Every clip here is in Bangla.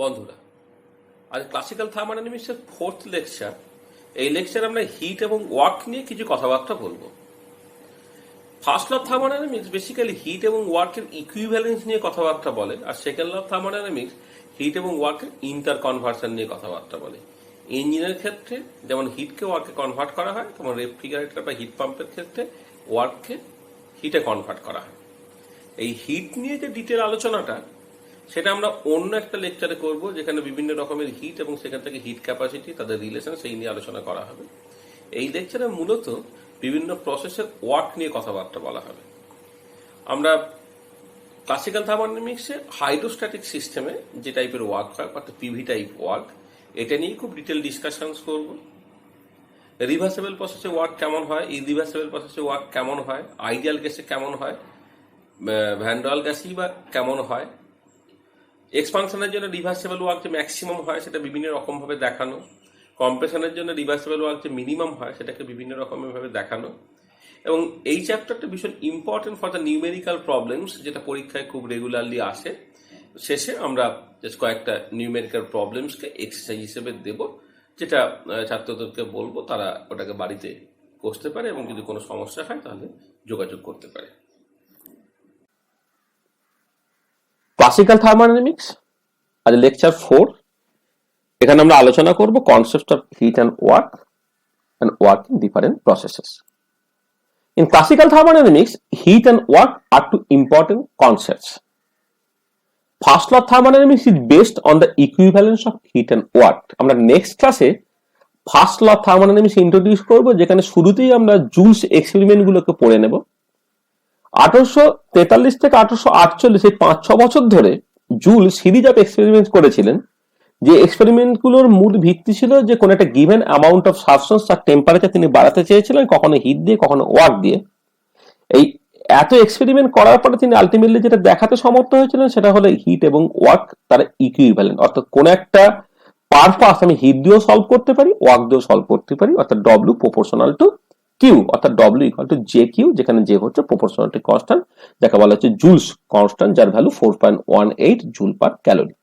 বন্ধুরা, আজ ক্লাসিক্যাল থার্মোডাইনামিক্সের 4th লেকচার। এই লেকচারে আমরা হিট এবং ওয়ার্ক নিয়ে কিছু কথাবার্তা বলবো। First law of thermodynamics basically heat এবং ওয়ার্কের ইকুইভ্যালেন্স নিয়ে কথাবার্তা বলে, আর second law of thermodynamics heat এবং ওয়ার্কের ইন্টার কনভার্সন নিয়ে কথাবার্তা বলে। ইঞ্জিনের ক্ষেত্রে যেমন হিটকে ওয়ার্কে কনভার্ট করা হয়, তেমন রেফ্রিজারেটর বা হিট পাম্পের ক্ষেত্রে ওয়ার্ককে হিটে কনভার্ট করা হয়। এই হিট নিয়ে যে ডিটেল আলোচনাটা, সেটা আমরা অন্য একটা লেকচারে করব, যেখানে বিভিন্ন রকমের হিট এবং সেখান থেকে হিট ক্যাপাসিটি, তাদের রিলেশন, সেই নিয়ে আলোচনা করা হবে। এই লেকচারে মূলত বিভিন্ন প্রসেসের ওয়ার্ক নিয়ে কথাবার্তা বলা হবে। আমরা ক্লাসিক্যাল থার্মোডাইনামিক্সে হাইড্রোস্ট্যাটিক সিস্টেমে যে টাইপের ওয়ার্ক হয়, অর্থাৎ পিভি টাইপ ওয়ার্ক, এটা নিয়ে খুব ডিটেল ডিসকাশনস করব। রিভার্সেবল প্রসেসে ওয়ার্ক কেমন হয়, ইরিভার্সেবল প্রসেসে ওয়ার্ক কেমন হয়, আইডিয়াল গ্যাসে কেমন হয়, ভ্যান ডের গ্যাসই বা কেমন হয়, এক্সপানশনের জন্য রিভার্সেবল ওয়ার্ক যে ম্যাক্সিমাম হয় সেটা বিভিন্ন রকম ভাবে দেখানো, কম্প্রেশনের জন্য রিভার্সেবল ওয়ার্ক যে মিনিমাম হয় সেটাকে বিভিন্ন রকমের ভাবে দেখানো। এবং এই চ্যাপ্টারটা ভীষণ important for the numerical problems, যেটা পরীক্ষায় খুব রেগুলারলি আসে। শেষে আমরা কয়েকটা নিউমেরিক্যাল প্রবলেমসকে এক্সারসাইজ হিসেবে দেব, যেটা ছাত্রদেরকে বলবো তারা ওটাকে বাড়িতে করতে পারে, এবং যদি কোনো সমস্যা হয় তাহলে যোগাযোগ করতে পারে। ক্লাসিক্যাল থার্মোডাইনামিক্স আজ লেকচার 4। এখানে আমরা আলোচনা করব concept of heat and work in different processes. In classical thermodynamics, heat and work are two important concepts. First law of thermodynamics is based on the equivalence of heat and work. আমরা নেক্সট ক্লাসে first law of thermodynamics introduce করব, যেখানে শুরুতেই আমরা জুলস এক্সপেরিমেন্ট গুলোকে পড়ে নেব। 1843 থেকে 1848 এই 5-6 বছর ধরে জুল সিরিজ অফ এক্সপেরিমেন্ট করেছিলেন, যে এক্সপেরিমেন্ট গুলোর মূল ভিত্তি ছিল যে কোন একটা গিভেন অ্যামাউন্ট অফ সাবস্টেন্স তার টেম্পারেচার তিনি বাড়াতে চেয়েছিলেন, কখনো হিট দিয়ে কখনো ওয়ার্ক দিয়ে। এই এত এক্সপেরিমেন্ট করার পরে তিনি আলটিমেটলি যেটা দেখাতে সমর্থ হয়েছিলেন সেটা হলো হিট এবং ওয়ার্ক তার ইকুইভ্যালেন্ট, অর্থাৎ কোন একটা পারপাস আমি হিট দিয়েও সলভ করতে পারি, ওয়ার্ক দিয়েও সলভ করতে পারি, অর্থাৎ ডব্লিউ প্রপোর্শনাল টু কিউ, অর্থাৎ W equal to J Q, যেখানে জে হচ্ছে প্রপোর্শনালিটি কনস্ট্যান্ট, যাকে বলা হচ্ছে জুলস কনস্ট্যান্ট, যার value 4.18 joule per calorie.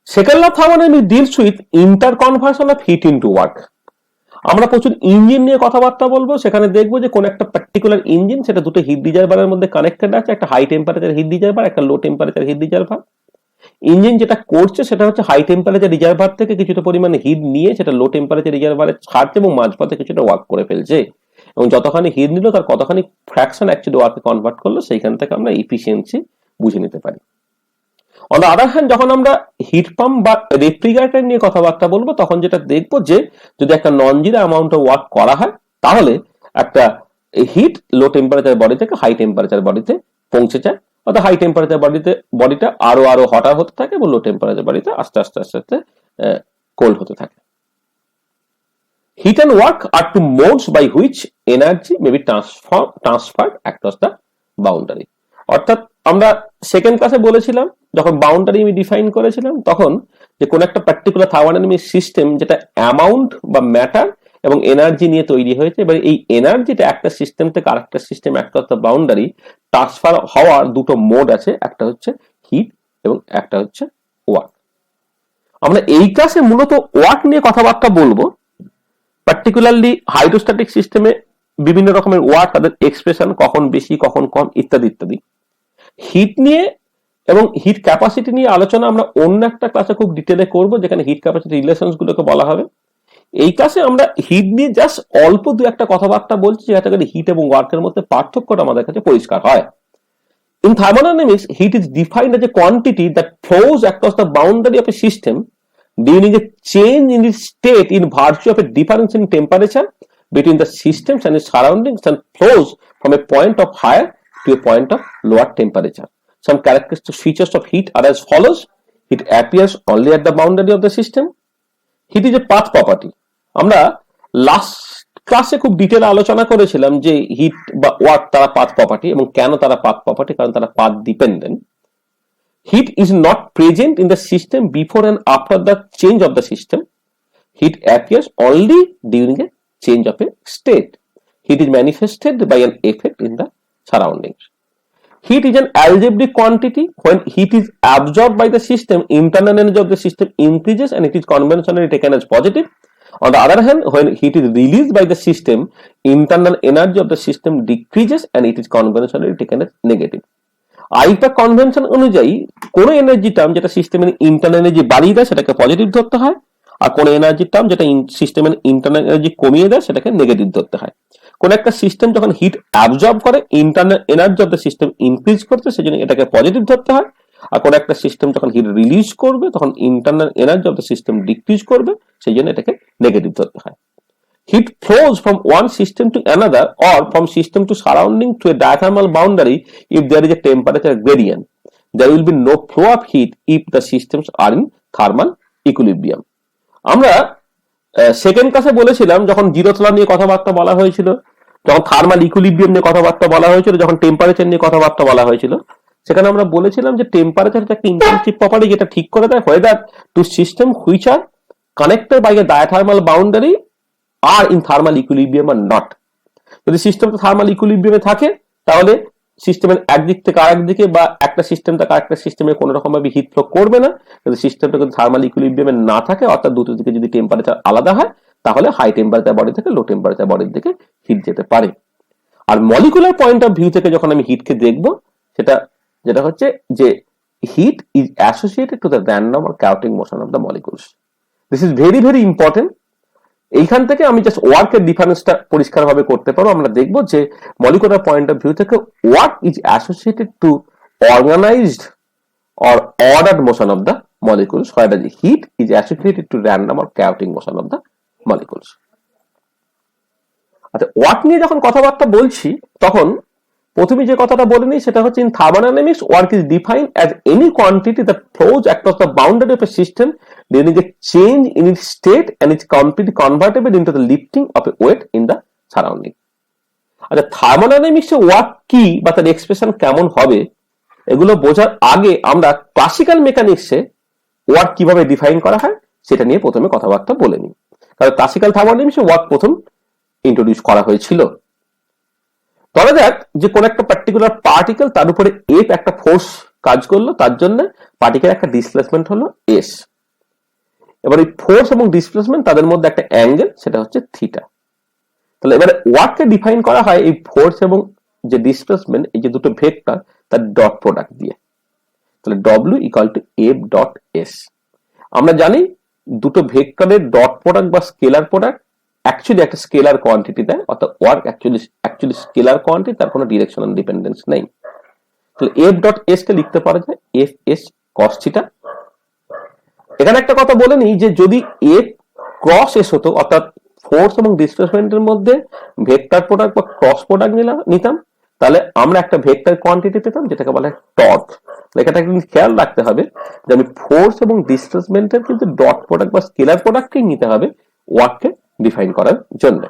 Second law of thermodynamics deals with interconversion of heat into work. আমরা প্রচুর ইঞ্জিন নিয়ে কথাবার্তা বলবো, সেখানে দেখবো যে কোন একটা পার্টিকুলার ইঞ্জিন, সেটা দুটো হিট রিজার্ভারের মধ্যে কানেক্টেড আছে, একটা হাই টেম্পারেচার হিট রিজার্ভার, একটা low temperature heat reservoir. Engine যেটা করছে সেটা হচ্ছে হাই টেম্পারেচার রিজার্ভার থেকে কিছুটা পরিমাণে হিট নিয়ে সেটা লো টেম্পারেচার রিজার্ভারে ছাড়ছে এবং মাঝপথে কিছুটা ওয়ার্ক করে ফেলছে, এবং যতখানি হিট নিল তার কতখানি ফ্র্যাকশন অ্যাকচুয়ালি ওয়ার্কে কনভার্ট করলো, সেইখান থেকে আমরা এফিসিয়েন্সি বুঝে নিতে পারি। অন দ্য আদার হ্যান্ড, যখন আমরা হিট পাম্প বা রেফ্রিজারেটর নিয়ে কথাবার্তা বলবো, তখন যেটা দেখবো যে যদি একটা non zero amount of work করা হয়, তাহলে একটা হিট লো টেম্পারেচার বডি থেকে হাই টেম্পারেচার বডিতে পৌঁছে যায়, অর্থাৎ হাই টেম্পারেচার বডিটা আরো হটার হতে থাকে, এবং লো টেম্পারেচার বডিতে আস্তে আস্তে কোল্ড হতে থাকে। Heat and work are two modes by which energy may be transferred across the boundary. অর্থাৎ আমরা সেকেন্ড ক্লাসে বলেছিলাম, যখন বাউন্ডারি আমি ডিফাইন করেছিলাম, তখন যে কোন একটা পার্টিকুলার থার্মোডাইনামিক সিস্টেম যেটা অ্যামাউন্ট বা ম্যাটার এবং এনার্জি নিয়ে তৈরি হয়েছে, এবার এই এনার্জিটা একটা সিস্টেম থেকে আরেকটা system across the boundary transfer হওয়ার দুটো মোড আছে, একটা হচ্ছে হিট এবং একটা হচ্ছে ওয়ার্ক। আমরা এই ক্লাসে মূলত ওয়ার্ক নিয়ে কথাবার্তা বলবো, পার্টিকুলারলি হাইড্রোস্ট্যাটিক সিস্টেমে বিভিন্ন রকমের ওয়ার্ক, তাদের এক্সপ্রেশন, কখন বেশি কখন কম ইত্যাদি ইত্যাদি। হিট নিয়ে এবং হিট ক্যাপাসিটি নিয়ে আলোচনা আমরা অন্য একটা ক্লাসে খুব ডিটেলে করব, যেখানে হিট ক্যাপাসিটি রিলেশনস গুলোকে বলা হবে। এই ক্লাসে আমরা হিট নিয়ে জাস্ট অল্প দু একটা কথাবার্তা বলছি, যাতে করে হিট এবং ওয়ার্কের মধ্যে পার্থক্যটা আমাদের কাছে পরিষ্কার হয়। In thermodynamics, heat is defined as a quantity that flows across the boundary of a system during a change in its state in virtue of a difference in temperature between the systems and its surroundings, and flows from a point of higher to a point of lower temperature. Some characteristic features of heat are as follows. It appears only at the boundary of the system. Heat is a path property. আমরা লাস্ট ক্লাসে খুব ডিটেল আলোচনা করেছিলাম যে হিট বা ওয়ার্ক তারা পাথ প্রপার্টি, এবং কেন তারা পাথ প্রপার্টি, কারণ তারা path dependent. Heat is not present in the system before and after the change of the system. Heat appears only during a change of a state. Heat is manifested by an effect in the surroundings. Heat is an algebraic quantity. When heat is absorbed by the system, internal energy of the system increases and it is conventionally taken as positive. On the other hand, when heat is released by the system, internal energy of the system decreases and it is conventionally taken as negative. আরেকটা কনভেনশন অনুযায়ী কোন এনার্জি টার্ম যেটা সিস্টেমের ইন্টারনাল এনার্জি বাড়িয়ে দেয় সেটাকে পজিটিভ ধরতে হয়, আর কোন এনার্জি টার্ম যেটা সিস্টেমের ইন্টারনাল এনার্জি কমিয়ে দেয় সেটাকে নেগেটিভ ধরতে হয়। কোন একটা সিস্টেম যখন হিট অ্যাবজর্ব করে internal energy of the system increase করতে, সেজন্য এটাকে পজিটিভ ধরতে হয়, আর কোন একটা সিস্টেম যখন হিট রিলিজ করবে তখন internal energy of the system decrease করবে, সেই জন্য এটাকে নেগেটিভ ধরতে হয়। Heat flows from one system to another or from system to surrounding to a diathermal boundary if there is a temperature gradient. There will be no flow of heat if the systems are in thermal equilibrium. আমরা সেকেন্ড ক্লাসে বলেছিলাম যখন জিরো তলা নিয়ে কথাবার্তা বলা হয়েছিল, যখন থার্মাল ইকুইলিব্রিয়াম নিয়ে কথাবার্তা বলা হয়েছিল, যখন টেম্পারেচার নিয়ে কথাবার্তা বলা হয়েছিল, সেখানে আমরা বলেছিলাম যে টেম্পারেচার একটা ইন্টেনসিভ প্রপার্টি যেটা ঠিক করে দেয় whether two system which are connected by a diathermal boundary are in thermal equilibrium or not. যদি সিস্টেমটা থার্মাল ইকুইলিব্রিয়ামে থাকে তাহলে সিস্টেমের একদিক থেকে আরেক দিকে বা একটা সিস্টেম থেকে আরেকটা সিস্টেমে কোনো রকম ভাবে হিট ফ্লো করবে না। যদি সিস্টেমটা যদি থার্মাল ইকুইলিব্রিয়ামে না থাকে, অর্থাৎ দুটো দিকে যদি টেম্পারেচার আলাদা হয়, তাহলে হাই টেম্পারেচার বডি থেকে লো টেম্পারেচার বডির দিকে হিট যেতে পারে। আর মলিকুলার পয়েন্ট অফ ভিউ থেকে যখন আমি হিটকে দেখবো, যেটা হচ্ছে যে heat is associated to the random or counting motion of the molecules. This is very very important. এইখান থেকে আমি জাস্ট ওয়ার্কের ডিফারেন্সটা পরিষ্কারভাবে করতে পারবো। আমরা দেখবো যে মলিকুলার পয়েন্ট অফ ভিউ থেকে work is associated to organised or ordered motion of the molecules, whereas heat is associated to random or chaotic motion of the molecules. আচ্ছা, ওয়ার্ক নিয়ে যখন কথাবার্তা বলছি তখন প্রথমে যে কথাটা বলে নিই সেটা হচ্ছে, in thermodynamics work is defined as any quantity that flows across the boundary of a system during a change in its state and is completely convertible into the lifting of a weight in the surrounding. আচ্ছা, থার্মোডাইনামিক্স এ ওয়ার্ক কি বা তার এক্সপ্রেশন কেমন হবে, এগুলো বোঝার আগে আমরা ক্লাসিক্যাল মেকানিক্সে ওয়ার্ক কিভাবে ডিফাইন করা হয় সেটা নিয়ে প্রথমে কথাবার্তা বলে নিই। কারণ ক্লাসিক্যাল থার্মোডাইনামিক্সে ওয়ার্ক প্রথম ইন্ট্রোডিউস করা হয়েছিল। ধরা যাক যে কোন একটা পার্টিকুলার পার্টিকেল, তার উপরে এফ একটা ফোর্স কাজ করলো, তার জন্য পার্টিকেল একটা ডিসপ্লেসমেন্ট হলো এস। এবার এই ফোর্স এবং ডিসপ্লেসমেন্ট তাদের মধ্যে একটা অ্যাঙ্গেল, সেটা হচ্ছে থিটা। তাহলে এবারে ওয়ার্ককে ডিফাইন করা হয় এই ফোর্স এবং যে ডিসপ্লেসমেন্ট, এই যে দুটো ভেক্টর তার ডট প্রোডাক্ট দিয়ে। তাহলে W equal to F dot S. আমরা জানি দুটো ভেক্টরের ডট প্রোডাক্ট বা স্কেলার প্রোডাক্ট অ্যাকচুয়ালি একটা স্কেলার কোয়ান্টিটি দেয়, অর্থাৎ ওয়ার্ক অ্যাকচুয়ালি স্কেলার কোয়ান্টিটি, তার কোনো ডিরেকশনাল ডিপেন্ডেন্স নেই। তাহলে এফ ডট এস কে লিখতে পারা যায় এফ এস কস থিটা। এখানে একটা কথা বলে নিই যে যদি এফ ক্রস এস হতো, অর্থাৎ ফোর্স এবং ডিসপ্লেসমেন্টের মধ্যে ভেক্টর প্রোডাক্ট বা ক্রস প্রোডাক্ট নিতাম, তাহলে আমরা একটা ভেক্টর কোয়ান্টিটি পেতাম যেটাকে বলা হয় টর্ক। এটা কিন্তু খেয়াল রাখতে হবে যে আমি ফোর্স এবং ডিসপ্লেসমেন্টের কিন্তু ডট প্রোডাক্ট বা স্কেলার প্রোডাক্টকেই নিতে হবে ওয়ার্ককে ডিফাইন করার জন্য।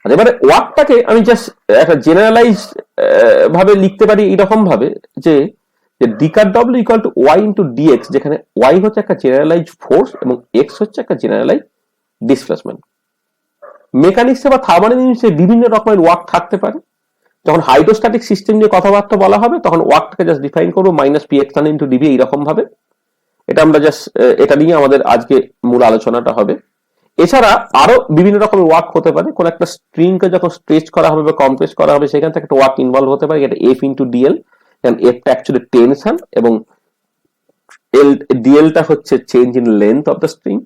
আর এবারে ওয়ার্কটাকে আমি জাস্ট একটা জেনারেলাইজ ভাবে লিখতে পারি এরকম ভাবে যে D cut W equal to Y into DX, যেখানে ওয়াই হচ্ছে একটা জেনারেলাইজ ফোর্স এবং এক্স হচ্ছে একটা জেনারেলাইজ ডিসপ্লেসমেন্ট। মেকানিক্সে বা থার্মোডাইনামিক্সে বিভিন্ন রকমের ওয়ার্ক থাকতে পারে। যখন হাইড্রোস্ট্যাটিক সিস্টেম নিয়ে কথাবার্তা বলা হবে তখন ওয়ার্কটাকে জাস্ট ডিফাইন করবো minus P X into DV, এইরকম ভাবে। এটা আমরা জাস্ট এটা নিয়ে আমাদের আজকে মূল আলোচনাটা হবে। এছাড়া আরো বিভিন্ন রকমের ওয়ার্ক হতে পারে। কোন একটা স্ট্রিংকে যখন স্ট্রেচ করা হবে বা কম্প্রেস করা হবে সেখান থেকে একটা ওয়ার্ক ইনভলভ হতে পারে, এটা এফ ইন্টু ডিএল। এফটা অ্যাকচুয়ালি টেনশন এবং ডিএলটা হচ্ছে change in length of the string.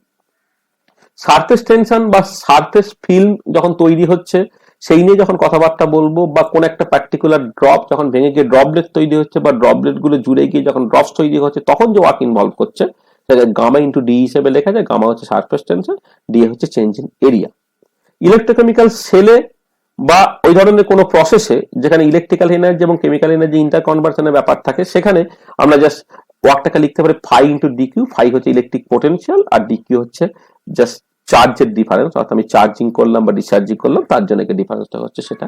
Surface tension বা সারফেস ফিল্ম যখন তৈরি হচ্ছে সেই নিয়ে যখন কথাবার্তা বলবো, বা কোন একটা পার্টিকুলার ড্রপ যখন ভেঙে গিয়ে ড্রপলেট তৈরি হচ্ছে বা ড্রপলেট গুলো জুড়ে গিয়ে যখন ড্রপস তৈরি হচ্ছে তখন যে ওয়ার্ক ইনভলভ করছে সেটা গামা ইন্টু ডি হিসেবে লেখা যায়। গামা হচ্ছে সারফেস টেনশন, ডি হচ্ছে চেঞ্জ ইন এরিয়া। ইলেকট্রোকেমিক্যাল সেলে বা ওই ধরনের কোনো প্রসেসে যেখানে ইলেকট্রিক্যাল এনার্জি এবং কেমিক্যাল এনার্জি ইন্টার কনভার্সনের ব্যাপার থাকে, সেখানে আমরা জাস্ট ওয়ার্কটাকে লিখতে পারি ফাই ইন্টু ডিকিউ। ফাই হচ্ছে ইলেকট্রিক পোটেনশিয়াল আর ডিকিউ হচ্ছে জাস্ট চার্জের ডিফারেন্স, অর্থাৎ আমি চার্জিং করলাম বা ডিসচার্জিং করলাম তার জন্য ডিফারেন্সটা হচ্ছে সেটা।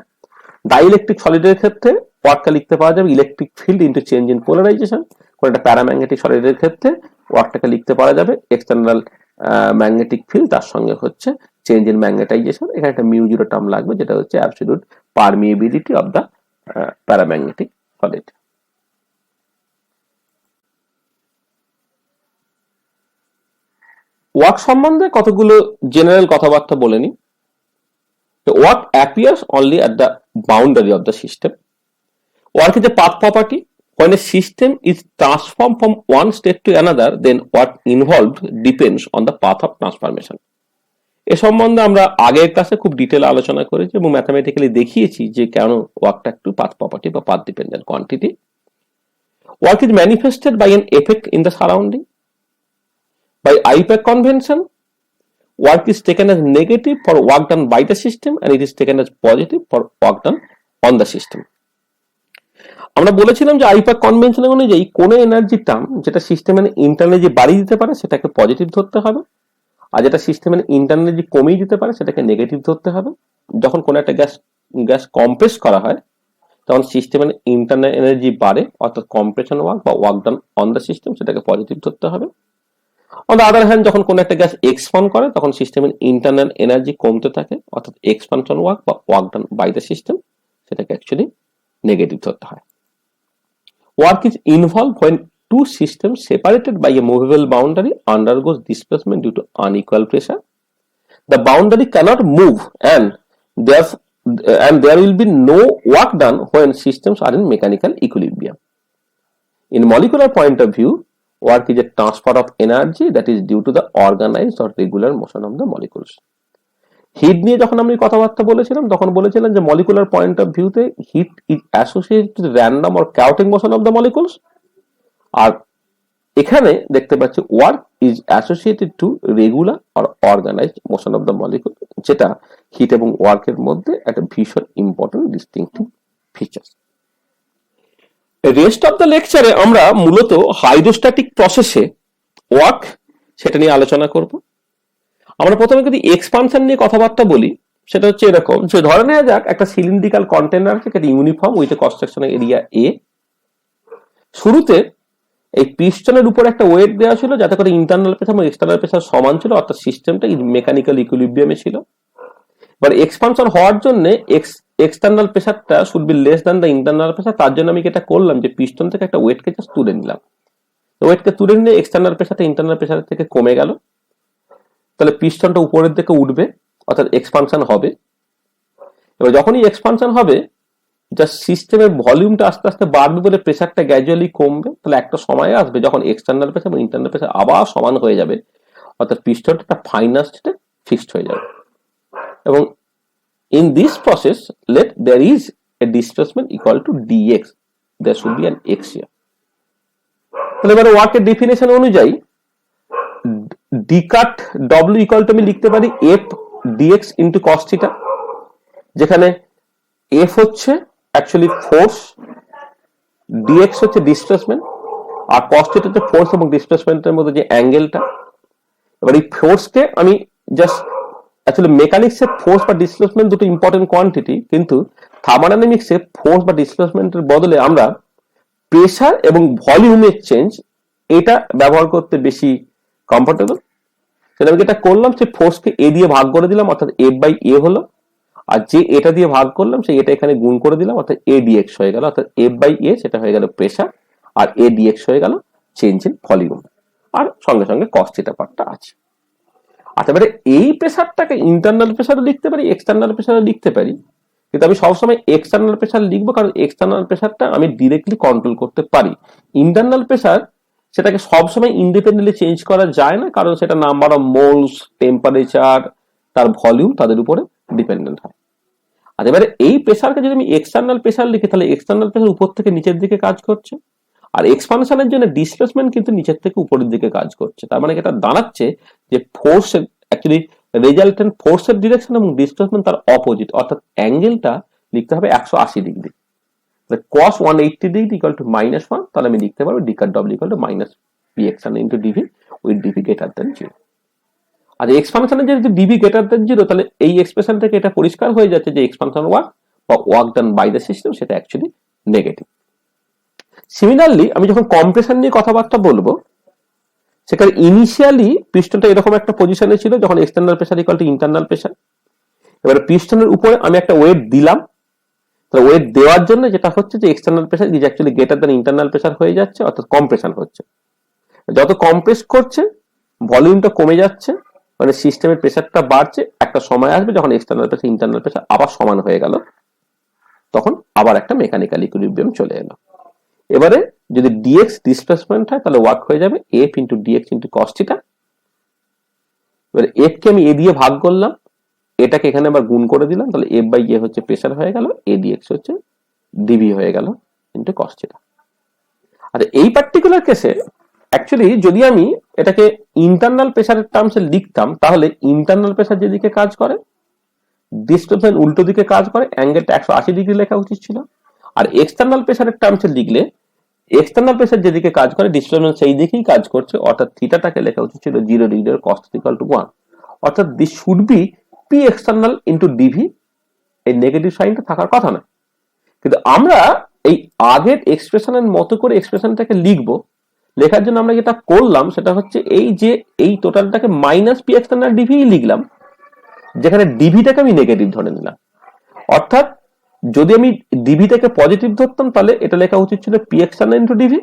ডাইইলেকট্রিক সলিডের ক্ষেত্রে ওয়ার্কটা লিখতে পাওয়া যাবে electric field into change in polarisation. কোন একটা প্যারাম্যাগনেটিক সলিডের ক্ষেত্রে ওয়ার্কটাকে লিখতে পারা যাবে এক্সটার্নাল ম্যাগনেটিক ফিল্ড, তার সঙ্গে হচ্ছে চেঞ্জ ইন ম্যাগনেটাইজেশন। এখানে একটা মিউ জিরো টার্ম লাগবে যেটা হচ্ছে absolute permeability of the paramagnetic for it. Work সম্বন্ধে কতগুলো জেনারেল কথাবার্তা বলে নি। Work appears only at the boundary of the system. Work is a path property. When a system is transformed from one state to another, then work involved depends on the path of transformation. এ সম্বন্ধে আমরা আগের ক্লাসে খুব ডিটেল আলোচনা করেছি এবং ম্যাথমেটিক্যালি দেখিয়েছি যে কেন ওয়ার্কটা একটু পাথ প্রপার্টি বা path dependent quantity. Work is manifested by an effect in the surrounding. By IUPAC convention, work is taken as negative for work done by the system and it is taken as positive for work done on the system. আমরা বলেছিলাম যে আইপ্যাক কনভেনশন অনুযায়ী কোন এনার্জি টার্ম যেটা সিস্টেমের ইন্টারনাল যে বাড়িয়ে দিতে পারে সেটাকে পজিটিভ ধরতে হবে, আর যেটা সিস্টেমের ইন্টারনাল যে কমিয়ে দিতে পারে সেটাকে নেগেটিভ ধরতে হবে। যখন কোন একটা গ্যাস কম্প্রেস করা হয় তখন সিস্টেমের ইন্টারনাল এনার্জি বাড়ে, অর্থাৎ কম্প্রেশন ওয়ার্ক বা work done on the system সেটাকে পজিটিভ ধরতে হবে। অন দ্য আদার হ্যান্ড যখন কোন একটা গ্যাস এক্সপান্ড করে তখন সিস্টেমের ইন্টারনাল এনার্জি কমতে থাকে, অর্থাৎ এক্সপানশন ওয়ার্ক বা work done by the system সেটাকে অ্যাকচুয়ালি নেগেটিভ ধরতে হয়। Work is involved when two systems separated by a movable boundary undergoes displacement due to unequal pressure. The boundary cannot move and there will be no work done when systems are in mechanical equilibrium. In molecular point of view, work is a transfer of energy that is due to the organized or regular motion of the molecules. Heat নিয়ে যখন আমি কথাবার্তা বলেছিলাম তখন বলেছিলাম যে মলিকুলার পয়েন্ট অফ ভিউতে heat is associated random or chaotic motion of the molecules, আর এখানে দেখতে পাচ্ছি work is associated to regular or organized motion of the molecule, যেটা হিট এবং ওয়ার্কের মধ্যে একটা ভীষণ important distinctive feature. Rest of the লেকচারে আমরা মূলত হাইড্রোস্ট্যাটিক প্রসেসে ওয়ার্ক সেটা নিয়ে আলোচনা করব। আমরা প্রথমে যদি এক্সপানশন নিয়ে কথাবার্তা বলি সেটা হচ্ছে এরকম যে ধরে নেওয়া যাক একটা সিলিন্ড্রিক্যাল কন্টেনার আছে, একটা uniform with a cross sectional area A. শুরুতে এই পিস্টনের উপর একটা ওয়েট দেওয়া ছিল যাতে করে ইন্টারনাল প্রেসার এবং এক্সটার্নাল প্রেসার সমান ছিল, অর্থাৎ সিস্টেমটা মেকানিক্যাল ইকুইলিব্রিয়ামে ছিল। এবার এক্সপানশন হওয়ার জন্য এক্সটার্নাল প্রেসারটা should be less than the internal pressure. তার জন্য আমি এটা করলাম যে পিস্টন থেকে একটা ওয়েটকে জাস্ট তুলে নিলাম। ওয়েটকে তুলে নিলে এক্সটার্নাল প্রেসারটা ইন্টারনাল প্রেসার থেকে কমে গেল, তাহলে পিস্টনটা উপরের দিকে উঠবে, অর্থাৎ এক্সপানশন হবে। এবার যখনই এক্সপানশন হবে জাস্ট সিস্টেমের ভলিউমটা আস্তে আস্তে বাড়বে বলে প্রেসারটা গ্র্যাজুয়ালি কমবে, তাহলে একটা সময় আসবে যখন এক্সটার্নাল প্রেসার এবং ইন্টারনাল প্রেসার আবার সমান হয়ে যাবে, অর্থাৎ পিস্টনটা একটা ফাইনাল স্টেটে ফিক্সড হয়ে যাবে। এবং in this process let there is a displacement equal to DX, there should be an X here. তাহলে এবারে ওয়ার্কের ডেফিনেশন অনুযায়ী D cut W equal to আমি লিখতে পারি F DX into cos theta, যেখানে এফ হচ্ছে অ্যাকচুয়ালি ফোর্স, ডিএক্স হচ্ছে ডিসপ্লেসমেন্ট, আর কস থিটা হচ্ছে ফোর্স এবং ডিসপ্লেসমেন্টের মধ্যে যে অ্যাঙ্গেলটা। এবার এই ফোর্সকে আমি জাস্ট অ্যাকচুয়ালি মেকানিক্সে ফোর্স বা ডিসপ্লেসমেন্ট দুটো ইম্পর্টেন্ট কোয়ান্টিটি, কিন্তু থার্মোডাইনামিক্সে ফোর্স বা ডিসপ্লেসমেন্টের বদলে আমরা প্রেসার এবং ভলিউমের চেঞ্জ এটা ব্যবহার করতে বেশি কমফোর্টেবল। সেটা আমি যেটা করলাম সে ফোর্সকে এ দিয়ে ভাগ করে দিলাম, অর্থাৎ এফ বাই এ হলো, আর যে এটা দিয়ে ভাগ করলাম সেই এটা এখানে গুণ করে দিলাম, অর্থাৎ এ ডিএক্স হয়ে গেল, অর্থাৎ এফ বাই এ সেটা হয়ে গেল প্রেসার, আর এ ডিএক্স হয়ে গেল চেঞ্জ ইন ভলিউম, আর সঙ্গে সঙ্গে কস থিটা পার্টটা আছে। আচ্ছা, এবারে এই প্রেসারটাকে ইন্টারনাল প্রেসারও লিখতে পারি, এক্সটার্নাল প্রেসারও লিখতে পারি, কিন্তু আমি সবসময় এক্সটার্নাল প্রেসার লিখবো, কারণ এক্সটার্নাল প্রেসারটা আমি ডিরেক্টলি কন্ট্রোল করতে পারি। ইন্টারনাল প্রেসার সেটাকে সবসময় ইন্ডিপেন্ডেন্টলি চেঞ্জ করা যায় না, কারণ সেটা নাম্বার অফ মোলস, টেম্পারেচার, তার ভলিউম তাদের উপরে ডিপেন্ডেন্ট হয়। আর এবারে এই প্রেসারকে যদি আমি এক্সটার্নাল প্রেসার লিখি তাহলে এক্সটার্নাল প্রেসার উপর থেকে নিচের দিকে কাজ করছে, আর এক্সপানশনের জন্য ডিসপ্লেসমেন্ট কিন্তু নিচের থেকে উপরের দিকে কাজ করছে। তার মানে এটা দাঁড়াচ্ছে যে ফোর্স অ্যাকচুয়ালি রেজাল্টেন্ট ফোর্সের ডিরেকশন এবং ডিসপ্লেসমেন্ট তার অপোজিট, অর্থাৎ অ্যাঙ্গেলটা লিখতে হবে 180 degree. cos 180 degree equal to -1, তাহলে আমি লিখতে পারবো D cut W equal to -px into DV with DV greater than 0। আর এক্সপানশনের যদি ডিভি গ্রেটার দ্যান 0, তাহলে এই এক্সপ্রেশন থেকে এটা পরিষ্কার হয়ে যাচ্ছে যে এক্সপানশন ওয়ার্ক বা work done by the system সেটা অ্যাকচুয়ালি নেগেটিভ। সিমিলারলি আমি যখন কম্প্রেশন নিয়ে কথাবার্তা বলবো সেখানে ইনিশিয়ালি পিস্টনটা এরকম একটা পজিশনে ছিল যখন external pressure equal to internal pressure. এবারে পিস্টনের উপরে আমি একটা ওয়েট দিলাম, ওয়েট দেওয়ার জন্য যেটা হচ্ছে যে external pressure is actually greater than internal pressure হয়ে যাচ্ছে, অর্থাৎ কম্প্রেশন হচ্ছে। যত কম্প্রেস করছে ভলিউমটা কমে যাচ্ছে, মানে সিস্টেমের প্রেসারটা বাড়ছে। একটা সময় আসবে যখন এক্সটার্নাল প্রেসার ইন্টারনাল প্রেসার আবার সমান হয়ে গেল, তখন আবার একটা মেকানিক্যাল ইকুইলিব্রিয়াম চলে এলো। এবারে যদি ডিএক্স ডিসপ্লেসমেন্ট হয় তাহলে ওয়ার্ক হয়ে যাবে F into DX into cos theta. এবারে এফ কে আমি এ দিয়ে ভাগ করলাম, এটাকে এখানে আবার গুণ করে দিলাম, তাহলে এফ বাই এ হচ্ছে প্রেসার হয়ে গেল, এ ডিএক্স হচ্ছে ডিভি হয়ে গেল ইন্টু কস থিটা। আচ্ছা, এই পার্টিকুলার কেসে অ্যাকচুয়ালি যদি আমি এটাকে ইন্টারনাল প্রেসারের টার্মসে লিখতাম, তাহলে ইন্টারনাল প্রেসার যেদিকে কাজ করে ডিসপ্লেসমেন্ট উল্টো দিকে কাজ করে, অ্যাঙ্গেলটা 180 ডিগ্রি লেখা উচিত ছিল। আর এক্সটার্নাল প্রেসারের টার্মসে লিখলে এক্সটার্নাল প্রেসার যেদিকে কাজ করে ডিসপ্লেসমেন্ট সেই দিকেই কাজ করছে, অর্থাৎ থিটাটাকে লেখা উচিত ছিল 0 ডিগ্রি আর cos θ = 1, অর্থাৎ this should be P external into DV. এই নেগেটিভ সাইনটা থাকার কথা না, কিন্তু আমরা এই আগের এক্সপ্রেশনের মতো করে এক্সপ্রেশনটাকে লিখবো। লেখার জন্য আমরা যেটা করলাম সেটা হচ্ছে এই যে এই টোটালটাকে মাইনাস পি এক্সটার্নাল ডিভি লিখলাম, যেখানে ডিভিটাকে আমি নেগেটিভ ধরে নিলাম। অর্থাৎ যদি আমি ডিভিটাকে পজিটিভ ধরতাম তাহলে এটা লেখা উচিত ছিল পি এক্সটার্নাল ইন্টু ডিভি।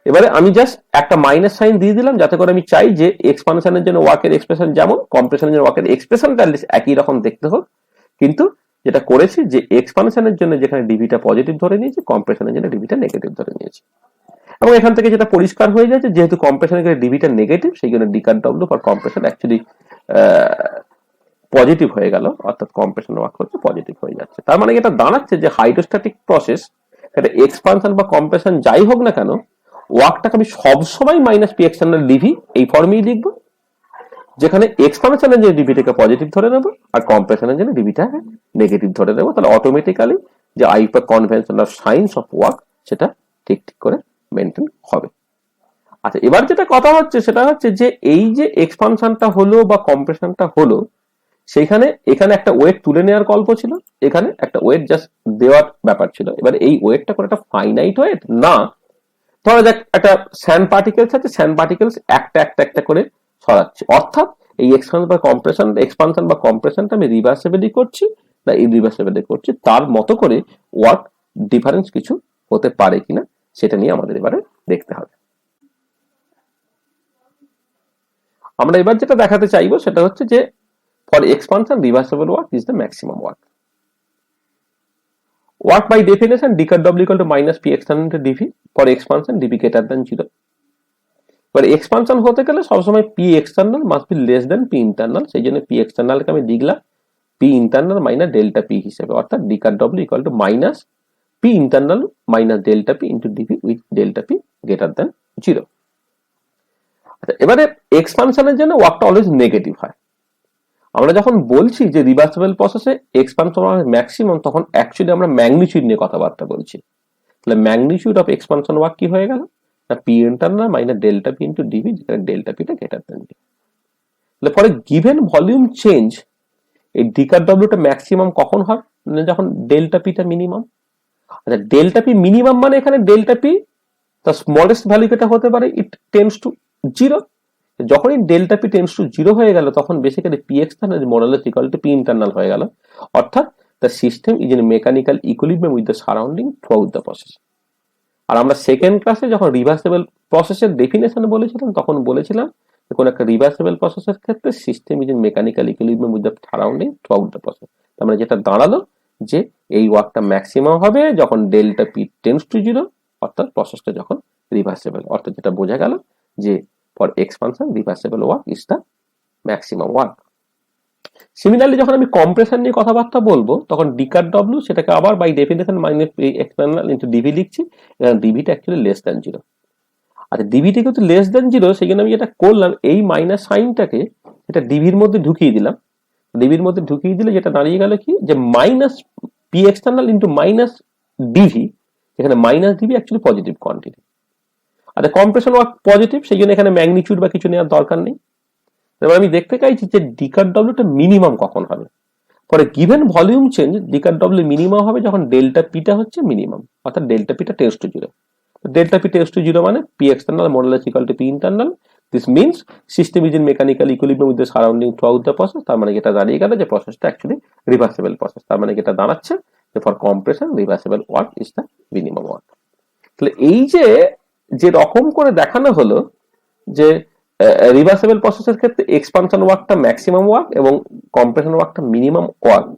এবারে আমি জাস্ট একটা মাইনাস সাইন দিয়ে দিলাম, যাতে করে আমি চাই যে এক্সপানশনের জন্য ওয়ার্কের এক্সপ্রেশন যেমন, কম্প্রেশনের জন্য ওয়ার্কের এক্সপ্রেশনটা একই রকম দেখতে হোক। কিন্তু যেটা করেছি যে এক্সপানশনের জন্য যেখানে ডিভিটা পজিটিভ ধরে নিয়েছি, কম্প্রেশনের জন্য ডিভিটা নেগেটিভ ধরে নিয়েছি। এবং এখান থেকে যেটা পরিষ্কার হয়ে যাচ্ছে, যেহেতু কম্প্রেশনের ক্ষেত্রে ডিভিটা নেগেটিভ, সেই জন্য D cut W for compression actually positive হয়ে গেল, অর্থাৎ কম্প্রেশন ওয়ার্ক হচ্ছে পজিটিভ হয়ে যাচ্ছে। তার মানে এটা দাঁড়াচ্ছে যে হাইড্রোস্ট্যাটিক প্রসেস, এটা এক্সপানশন বা কম্প্রেশন যাই হোক না কেন, ওয়ার্কটাকে আমি সবসময় মাইনাস পি এক্সটার্নাল ডিভি এই ফর্মেই লিখবো, যেখানে এক্সপানশনের জন্য ডিভিটাকে পজিটিভ ধরে নেব আর কম্প্রেশনের জন্য ডিভিটা নেগেটিভ ধরে নেব। তাহলে অটোমেটিক্যালি যে IUPAC convention of signs of work সেটা ঠিক ঠিক করে মেনটেন হবে। আচ্ছা, এবার যেটা কথা হচ্ছে সেটা হচ্ছে যে এই যে এক্সপানশনটা হলো বা কম্প্রেশনটা হলো, সেখানে এখানে একটা ওয়েট তুলে নেওয়ার গল্প ছিল, এখানে একটা ওয়েট জাস্ট দেওয়ার ব্যাপার ছিল। এবার এই ওয়েটটা করে একটা ফাইনাইট ওয়েট না, ধরা যাক একটা স্যান্ড পার্টিকেলস আছে, স্যান্ড পার্টিকেলস একটা একটা একটা করে সরাচ্ছে, অর্থাৎ এই এক্সপানশন বা কম্প্রেশনটা আমি রিভার্সিবলি করছি না ইরিভার্সিবলি করছি, তার মতো করে ওয়ার্ক ডিফারেন্স কিছু হতে পারে কিনা সেটা নিয়ে আমাদের এবারে দেখতে হবে। আমরা এবার যেটা দেখাতে চাইবো সেটা হচ্ছে যে for expansion reversible work is the maximum work. Work by definition d cut w equal to minus p external into dv, for expansion dv greater than 0. এবার এক্সপানশন হতে গেলে সবসময় P external must be less than P internal, সেই জন্য পি এক্সটার্নালকে আমি লিখলাম P internal minus delta P হিসেবে, অর্থাৎ D cut W equal to minus P internal minus delta P into DV with delta P greater than 0। আচ্ছা, এবারে এক্সপানশনের জন্য ওয়ার্কটা অলওয়েজ নেগেটিভ হয়। আমরা যখন বলছি যে রিভার্সিবল প্রসেসে এক্সপানশন ম্যাক্সিমাম, তখন অ্যাকচুয়ালি আমরা ম্যাগনিটিউড নিয়ে কথাবার্তা বলছি। তাহলে ম্যাগনিটিউড অফ এক্সপানশন ওয়ার্ক কি হয়ে গেল না P internal minus delta P into DV, যেখানে ডেল্টা পিটা গ্রেটার দেন ডি। তাহলে for a given volume change এই ডি কাট ডব্লিউটা ম্যাক্সিমাম কখন হয়, যখন ডেল্টা পিটা মিনিমাম। আচ্ছা, ডেল্টা পি মিনিমাম মানে এখানে ডেল্টা পি তার স্মলেস্ট ভ্যালু যেটা হতে পারে ইট টেন্ডস টু 0। যখনই ডেল্টা পি টেন্ডস টু 0 হয়ে গেল, তখন basically P external more or less equal to P internal হয়ে গেল, অর্থাৎ the system is in mechanical equilibrium with the surrounding throughout the process. আর আমরা সেকেন্ড ক্লাসে যখন রিভার্সিবল প্রসেসের ডেফিনেশন বলেছিলাম, তখন বলেছিলাম যে কোন একটা রিভার্সিবল প্রসেসের ক্ষেত্রে system is in mechanical equilibrium with the surrounding throughout the process. তার মানে যেটা দাঁড়ালো যে এই ওয়ার্কটা ম্যাক্সিমাম হবে যখন ডেল্টা পি টেন্ডস টু 0, অর্থাৎ প্রসেসটা যখন রিভার্সিবল, অর্থাৎ যেটা বোঝা গেল যে for expansion reversible work is the maximum work. Similarly যখন আমি কম্প্রেশন নিয়ে কথাবার্তা বলবো, তখন ডি কাট ডব্লিউ সেটাকে আবার by definition minus external into DV লিখছি, এখানে ডিভিটা অ্যাকচুয়ালি লেস দ্যান 0। আচ্ছা, ডিভিটা কিন্তু লেস দ্যান 0, সেই জন্য আমি যেটা করলাম এই মাইনাস সাইনটাকে এটা ডিভির মধ্যে ঢুকিয়ে দিলাম। ডিভির মধ্যে ঢুকিয়ে দিলে যেটা দাঁড়িয়ে গেল কি যে minus P external into minus DV, এখানে minus DV actually positive quantity. আচ্ছা, কম্প্রেশন ওয়ার্ক পজিটিভ, সেই জন্য এখানে ম্যাগনিটিউড বা কিছু নেওয়ার দরকার নেই। এবার আমি দেখতে চাইছি যে ডি কাট ডব্লিউটা মিনিমাম কখন হবে। পরে given volume change D cut W minimum হবে যখন ডেল্টা পিটা হচ্ছে মিনিমাম, অর্থাৎ ডেল্টা পিটা tends to 0। Delta P tends to 0 মানে P external more or less equal to P internal. This means system is in mechanical equilibrium with the surrounding throughout the process. তার মানে যেটা দাঁড়িয়ে গেল যে প্রসেসটা অ্যাকচুয়ালি রিভার্সিবল প্রসেস। তার মানে যেটা দাঁড়াচ্ছে for compression reversible work is the minimum work. তাহলে এই যে যে রকম করে দেখানো হলো যে রিভার্সিবল প্রসেসের ক্ষেত্রে এক্সপানশন ওয়ার্কটা ম্যাক্সিমাম ওয়ার্ক এবং কম্প্রেশন ওয়ার্কটা মিনিমাম ওয়ার্ক,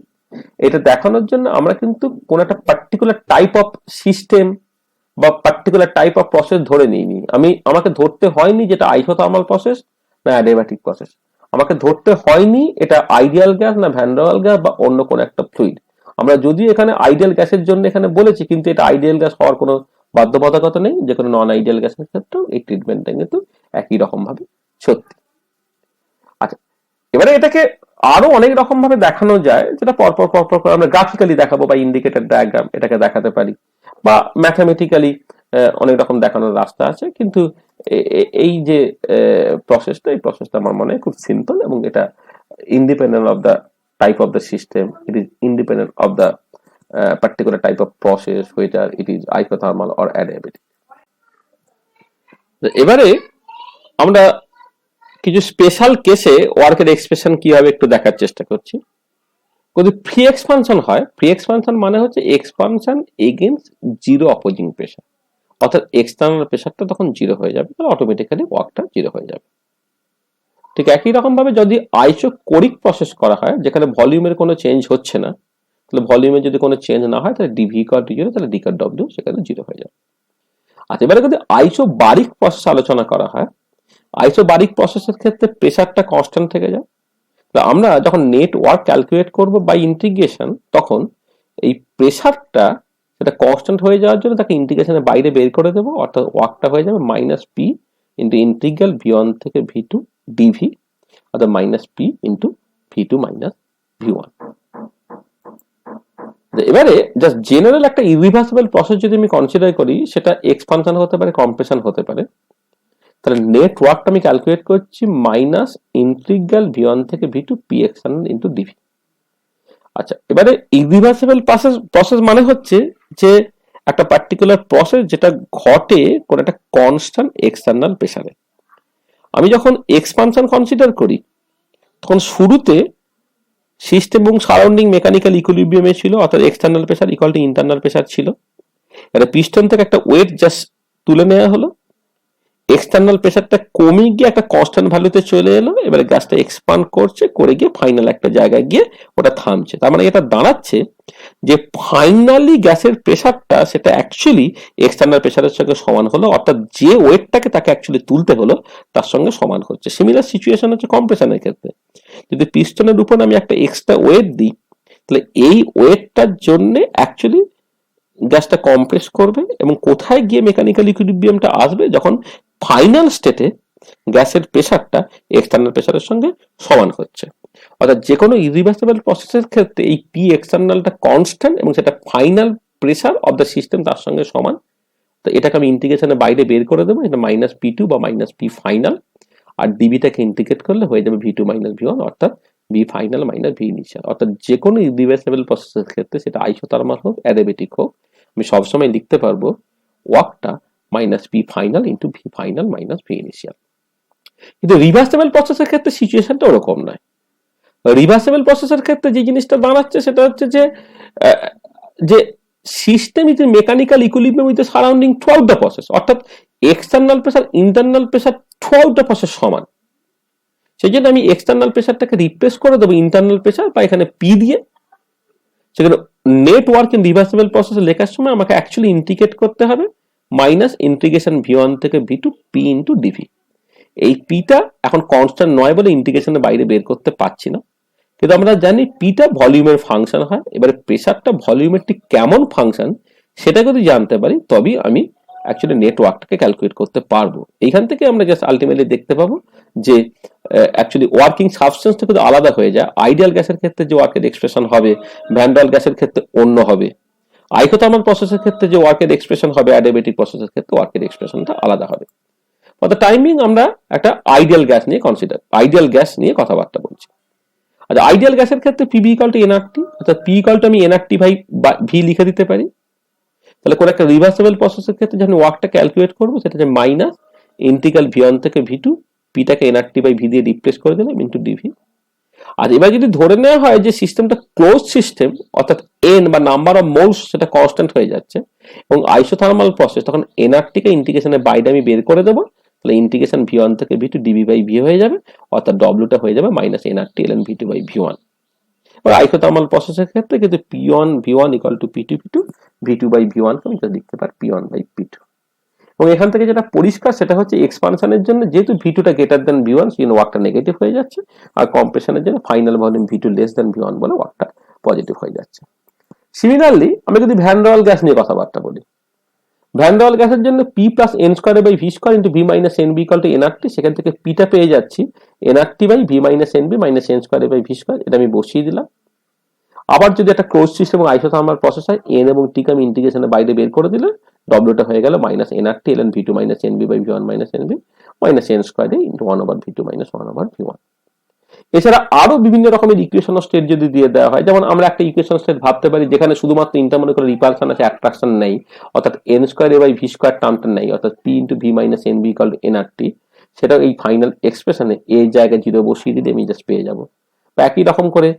এটা দেখানোর জন্য আমরা কিন্তু কোন একটা পার্টিকুলার টাইপ অফ সিস্টেম বা পার্টিকুলার টাইপ অফ প্রসেস ধরে নিইনি। আমাকে ধরতে হয়নি যেটা আইসোথার্মাল প্রসেস না অ্যাডিয়াব্যাটিক প্রসেস, আমাকে ধরতে হয়নি এটা আইডিয়াল গ্যাস না ভ্যান ডার ওয়াল গ্যাস বা অন্য কোন একটা ফ্লুইড। আমরা যদিও এখানে আইডিয়াল গ্যাসের জন্য এখানে বলেছি, কিন্তু এটা আইডিয়াল গ্যাস হওয়ার কোনো বাধ্যবাধকতা নেই, যে কোনো নন আইডিয়াল গ্যাসের ক্ষেত্রেও এই ট্রিটমেন্টটা কিন্তু একই রকম ভাবে সত্যি। আচ্ছা, এবারে এটাকে আরো অনেক রকম ভাবে দেখানো যায়, যেটা পরপর পরপর আমরা গ্রাফিক্যালি দেখাবো বা ইন্ডিকেটর ডায়াগ্রাম এটাকে দেখাতে পারি, বা ম্যাথামেটিক্যালি অনেক রকম দেখানোর রাস্তা আছে। কিন্তু এই যে প্রসেসটা, এই প্রসেসটা আমার মনে হয় খুব সিম্পল এবং এটা independent of the type of the system, it is independent of the particular type of process whether it is isothermal or adiabatic। এবারে আমরা কিছু স্পেশাল কেসে ওয়ার্কের এক্সপ্রেশন কি হবে একটু দেখার চেষ্টা করছি। যদি ফ্রি এক্সপানশন হয়, ফ্রি এক্সপানশন মানে হচ্ছে expansion against zero opposing pressure, অর্থাৎ এক্সটার্নাল প্রেসারটা তখন জিরো হয়ে যাবে, তাহলে অটোমেটিক্যালি ওয়ার্কটা জিরো হয়ে যাবে। ঠিক একই রকম ভাবে যদি আইসোকোরিক প্রসেস করা হয়, যেখানে ভলিউমের কোনো চেঞ্জ হচ্ছে না, তাহলে ভলিউমে যদি কোনো চেঞ্জ না হয় তাহলে ডিভি ইকুয়াল টু জিরো, তাহলে ডি ইকুয়াল ডব্লিউ সেখানে জিরো হয়ে যাবে। আচ্ছা, এবারে যদি আইসোবারিক প্রসেস আলোচনা করা হয়, আইসোবারিক প্রসেসের ক্ষেত্রে প্রেসারটা কনস্ট্যান্ট থেকে যায়। আমরা যখন নেট ওয়ার্ক ক্যালকুলেট করব বাই ইন্টিগ্রেশন, তখন এই প্রেসারটা সেটা কনস্ট্যান্ট হয়ে যাওয়ার জন্য তাকে ইন্টিগ্রেশনের বাইরে বের করে দেবো, অর্থাৎ ওয়ার্কটা হয়ে যাবে minus P into integral V one থেকে ভি টু ডিভি, অর্থাৎ minus P into V two minus V one. এবারে জাস্ট জেনারেল একটা ইরিভার্সিবল প্রসেস যদি আমি কনসিডার করি, সেটা এক্সপানশন হতে পারে, কম্প্রেশন হতে পারে, তাহলে নেট ওয়ার্কটা আমি ক্যালকুলেট করছি মাইনাস ইন্টিগ্রাল ভি ওয়ান থেকে V two P external into DV. আচ্ছা, এবারে ইরিভার্সিবল প্রসেস মানে হচ্ছে যে একটা পার্টিকুলার প্রসেস যেটা ঘটে কোন একটা কনস্ট্যান্ট এক্সটার্নাল প্রেসারে। আমি যখন এক্সপানশন কনসিডার করি, তখন শুরুতে সিস্টেম এবং সারাউন্ডিং মেকানিক্যাল ইকুইলিব্রিয়ামে ছিল, অর্থাৎ external pressure equal to internal pressure ছিল। এটা পিস্টন থেকে একটা ওয়েট জাস্ট তুলে নেওয়া হলো, এক্সটার্নাল প্রেসারটা কমে গিয়ে একটা কনস্ট্যান্ট ভ্যালুতে চলে এলো, এবারে গ্যাসটা এক্সপান্ড করছে, করে গিয়ে ফাইনাল একটা জায়গায় গিয়ে ওটা থামছে। তার মানে এটা দাঁড়াচ্ছে যে ফাইনালি গ্যাসের প্রেসারটা সেটা অ্যাকচুয়ালি এক্সটার্নাল প্রেসারের সঙ্গে সমান হলো, অর্থাৎ যে ওয়েটটাকে তাকে অ্যাকচুয়ালি তুলতে হলো তার সঙ্গে সমান হচ্ছে। সিমিলার সিচুয়েশন হচ্ছে কম্প্রেশনের ক্ষেত্রে। যদি পিস্টনের উপর আমি একটা এক্সট্রা ওয়েট দিই, তাহলে এই ওয়েটটার জন্য অ্যাকচুয়ালি গ্যাসটা কম্প্রেস করবে, এবং কোথায় গিয়ে মেকানিক্যাল ইকুইলিব্রিয়ামটা আসবে, যখন ফাইনাল স্টেটে গ্যাসের প্রেসারটা এক্সটার্নাল প্রেসারের সঙ্গে সমান হচ্ছে। অর্থাৎ যে কোনো ইরিভার্সিবল প্রসেসের ক্ষেত্রে এই পি এক্সটার্নালটা কনস্ট্যান্ট এবং সেটা final pressure of the system তার সঙ্গে সমান। তো এটাকে আমি ইন্টিগ্রেশনের বাইরে বের করে দেবো, এটা মাইনাস পি টু বা মাইনাস পি ফাইনাল, আর ডিবিটাকে ইন্টিগ্রেট করলে হয়ে যাবে V two minus V one, অর্থাৎ V final minus V initial. অর্থাৎ যে কোনো ইরিভার্সিবল প্রসেসের ক্ষেত্রে সেটা আইসোথার্মাল হোক অ্যাডিয়াবেটিক হোক, আমি সবসময় লিখতে পারবো ওয়ার্কটা minus P final into V final minus V initial. কিন্তু রিভার্সিবল প্রসেসের ক্ষেত্রে সিচুয়েশনটা ওরকম নয়। রিভার্সিবল প্রসেসের ক্ষেত্রে যে জিনিসটা দাঁড়াচ্ছে সেটা হচ্ছে যে system is mechanical equilibrium with the surrounding throughout the process, অর্থাৎ external pressure internal pressure throughout the process সমান। সেই জন্য আমি এক্সটার্নাল প্রেসারটাকে রিপ্লেস করে দেবো ইন্টারনাল প্রেসার বা এখানে পি দিয়ে। সেখানে net work in reversible process লেখার সময় আমাকে অ্যাকচুয়ালি ইন্টিগ্রেট করতে হবে মাইনাস ইন্টিগ্রেশন ভি ওয়ান থেকে V two P into DV. এই পিটা এখন কনস্ট্যান্ট নয় বলে ইন্টিগ্রেশনের বাইরে বের করতে পারছি না, কিন্তু আমরা জানি পিটা ভলিউমের ফাংশন হয়। এবারে প্রেসারটা ভলিউমের ঠিক কেমন ফাংশন সেটা যদি জানতে পারি, তবেই আমি অ্যাকচুয়ালি নেটওয়ার্কটাকে ক্যালকুলেট করতে পারবো। এইখান থেকে আমরা জাস্ট আলটিমেটলি দেখতে পাবো যে অ্যাকচুয়ালি ওয়ার্কিং সাবস্টেন্সটা কিন্তু আলাদা হয়ে যায়। আইডিয়াল গ্যাসের ক্ষেত্রে যে ওয়ার্কের এক্সপ্রেশন হবে, ভ্যান ডার ওয়াল গ্যাসের ক্ষেত্রে অন্য হবে। আইসোথার্মাল প্রসেসের ক্ষেত্রে যে ওয়ার্কের এক্সপ্রেশন হবে, অ্যাডিয়াবেটিক প্রসেসের ক্ষেত্রে ওয়ার্কের এক্সপ্রেশনটা আলাদা হবে। ফর দ্য টাইমিং আমরা একটা আইডিয়াল গ্যাস নিয়ে কথাবার্তা বলছি। আচ্ছা, আইডিয়াল গ্যাসের ক্ষেত্রে পিবি ইকুয়াল টু এনআরটি, অর্থাৎ পি ইকুয়াল টু আমি এনআরটি বাই ভি লিখে দিতে পারি। তাহলে কোন একটা রিভার্সিবল প্রসেসের ক্ষেত্রে যখন ওয়ার্কটা ক্যালকুলেট করবো, সেটা হচ্ছে মাইনাস ইন্টিগ্রাল ভি ওয়ান থেকে ভি টু, পিটাকে এনআরটি বাই ভি দিয়ে রিপ্লেস করে দিলাম ইন্টু ডিভি। আর এবার যদি ধরে নেওয়া হয় যে সিস্টেমটা ক্লোজ সিস্টেম, অর্থাৎ এন বা নাম্বার অফ মোলস সেটা কনস্ট্যান্ট হয়ে যাচ্ছে এবং আইসোথার্মাল প্রসেস, তখন এনআরটি কে ইন্টিগ্রেশনের বাইরে আমি বের করে দেবো, তাহলে ইন্টিগ্রেশন ভি ওয়ান থেকে V two DV by V হয়ে যাবে, অর্থাৎ ডব্লিউটা হয়ে যাবে minus NRT LN V two by V one. এবার আইসোথার্মাল প্রসেসের ক্ষেত্রে কিন্তু P one V one equal to P two V two, V two by V one কে আমি লিখতে পারি P one by P two. এবং এখান থেকে যেটা পরিষ্কার সেটা হচ্ছে এক্সপানশনের জন্য যেহেতু ভি টুটা গ্রেটার দেন ভি ওয়ান, সেই ওয়ার্কটা নেগেটিভ হয়ে যাচ্ছে, আর কম্প্রেশনের জন্য final volume V two less than V one বলে ওয়ার্কটা পজিটিভ হয়ে যাচ্ছে। সিমিলারলি আমি যদি ভ্যান ডার ওয়াল গ্যাস নিয়ে কথাবার্তা বলি, ভ্যান ডার ওয়াল গ্যাসের জন্য P plus N square by V square into V minus N B equal to NRT, সেখান থেকে পিটা পেয়ে যাচ্ছি NRT by V minus N B minus N square by V square, এটা আমি বসিয়ে দিলাম। আবার যদি একটা ক্লোজ সিস্টেম এবং আইসোথার্মাল প্রসেস হয়, এন এবং টি কে আমি ইন্টিগ্রেশনের বাইরে বের করে দিলে ডব্লিউটা হয়ে গেল minus NRT LN V two minus N B by V one minus N B minus N square into one over V two minus one over V one. এছাড়া আরো বিভিন্ন রকমের ইকুয়েশন অফ স্টেট যদি দিয়ে দেওয়া হয়, যেমন আমরা একটা ইকুয়েশন স্টেট ভাবতে পারি যেখানে শুধুমাত্র ইন্টারমোলিকুলার রিপালশন আছে, অ্যাট্রাকশন নেই, অর্থাৎ N square A by V square টার্মটা নেই, অর্থাৎ P into V minus N B equal to NRT, সেটা এই ফাইনাল এক্সপ্রেশনে এই জায়গায় জিরো বসিয়ে দিলে আমি জাস্ট পেয়ে যাবো। একই রকম করে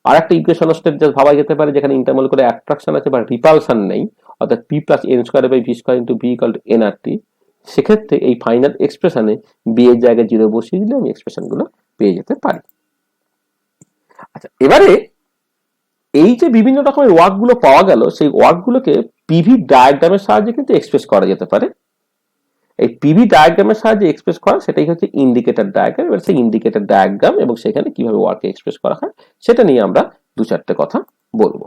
আর একটা ইকুয়েশন অফ স্টেট জাস্ট ভাবা যেতে পারে যেখানে ইন্টারমোলিকুলার অ্যাট্রাকশন আছে বা রিপালশন নেই, অর্থাৎ P plus N square by V square into V equal to NRT, সেক্ষেত্রে এই ফাইনাল এক্সপ্রেশনে বি এর জায়গায় জিরো বসিয়ে দিলে আমি এক্সপ্রেশন গুলো পেয়ে যেতে পারি। আচ্ছা, এবারে এই যে বিভিন্ন রকমের ওয়ার্ক গুলো পাওয়া গেল, সেই ওয়ার্ক গুলোকে পিভি ডায়াগ্রামের সাহায্যে কিন্তু এক্সপ্রেস করা যেতে পারে। এই পিভি ডায়াগ্রামের সাহায্যে এক্সপ্রেস করা সেটাই হচ্ছে ইন্ডিকেটর ডায়াগ্রাম। এবার সেই ইন্ডিকেটর ডায়াগ্রাম এবং সেখানে কিভাবে ওয়ার্ক এক্সপ্রেস করা হয় সেটা নিয়ে আমরা দু চারটে কথা বলবো।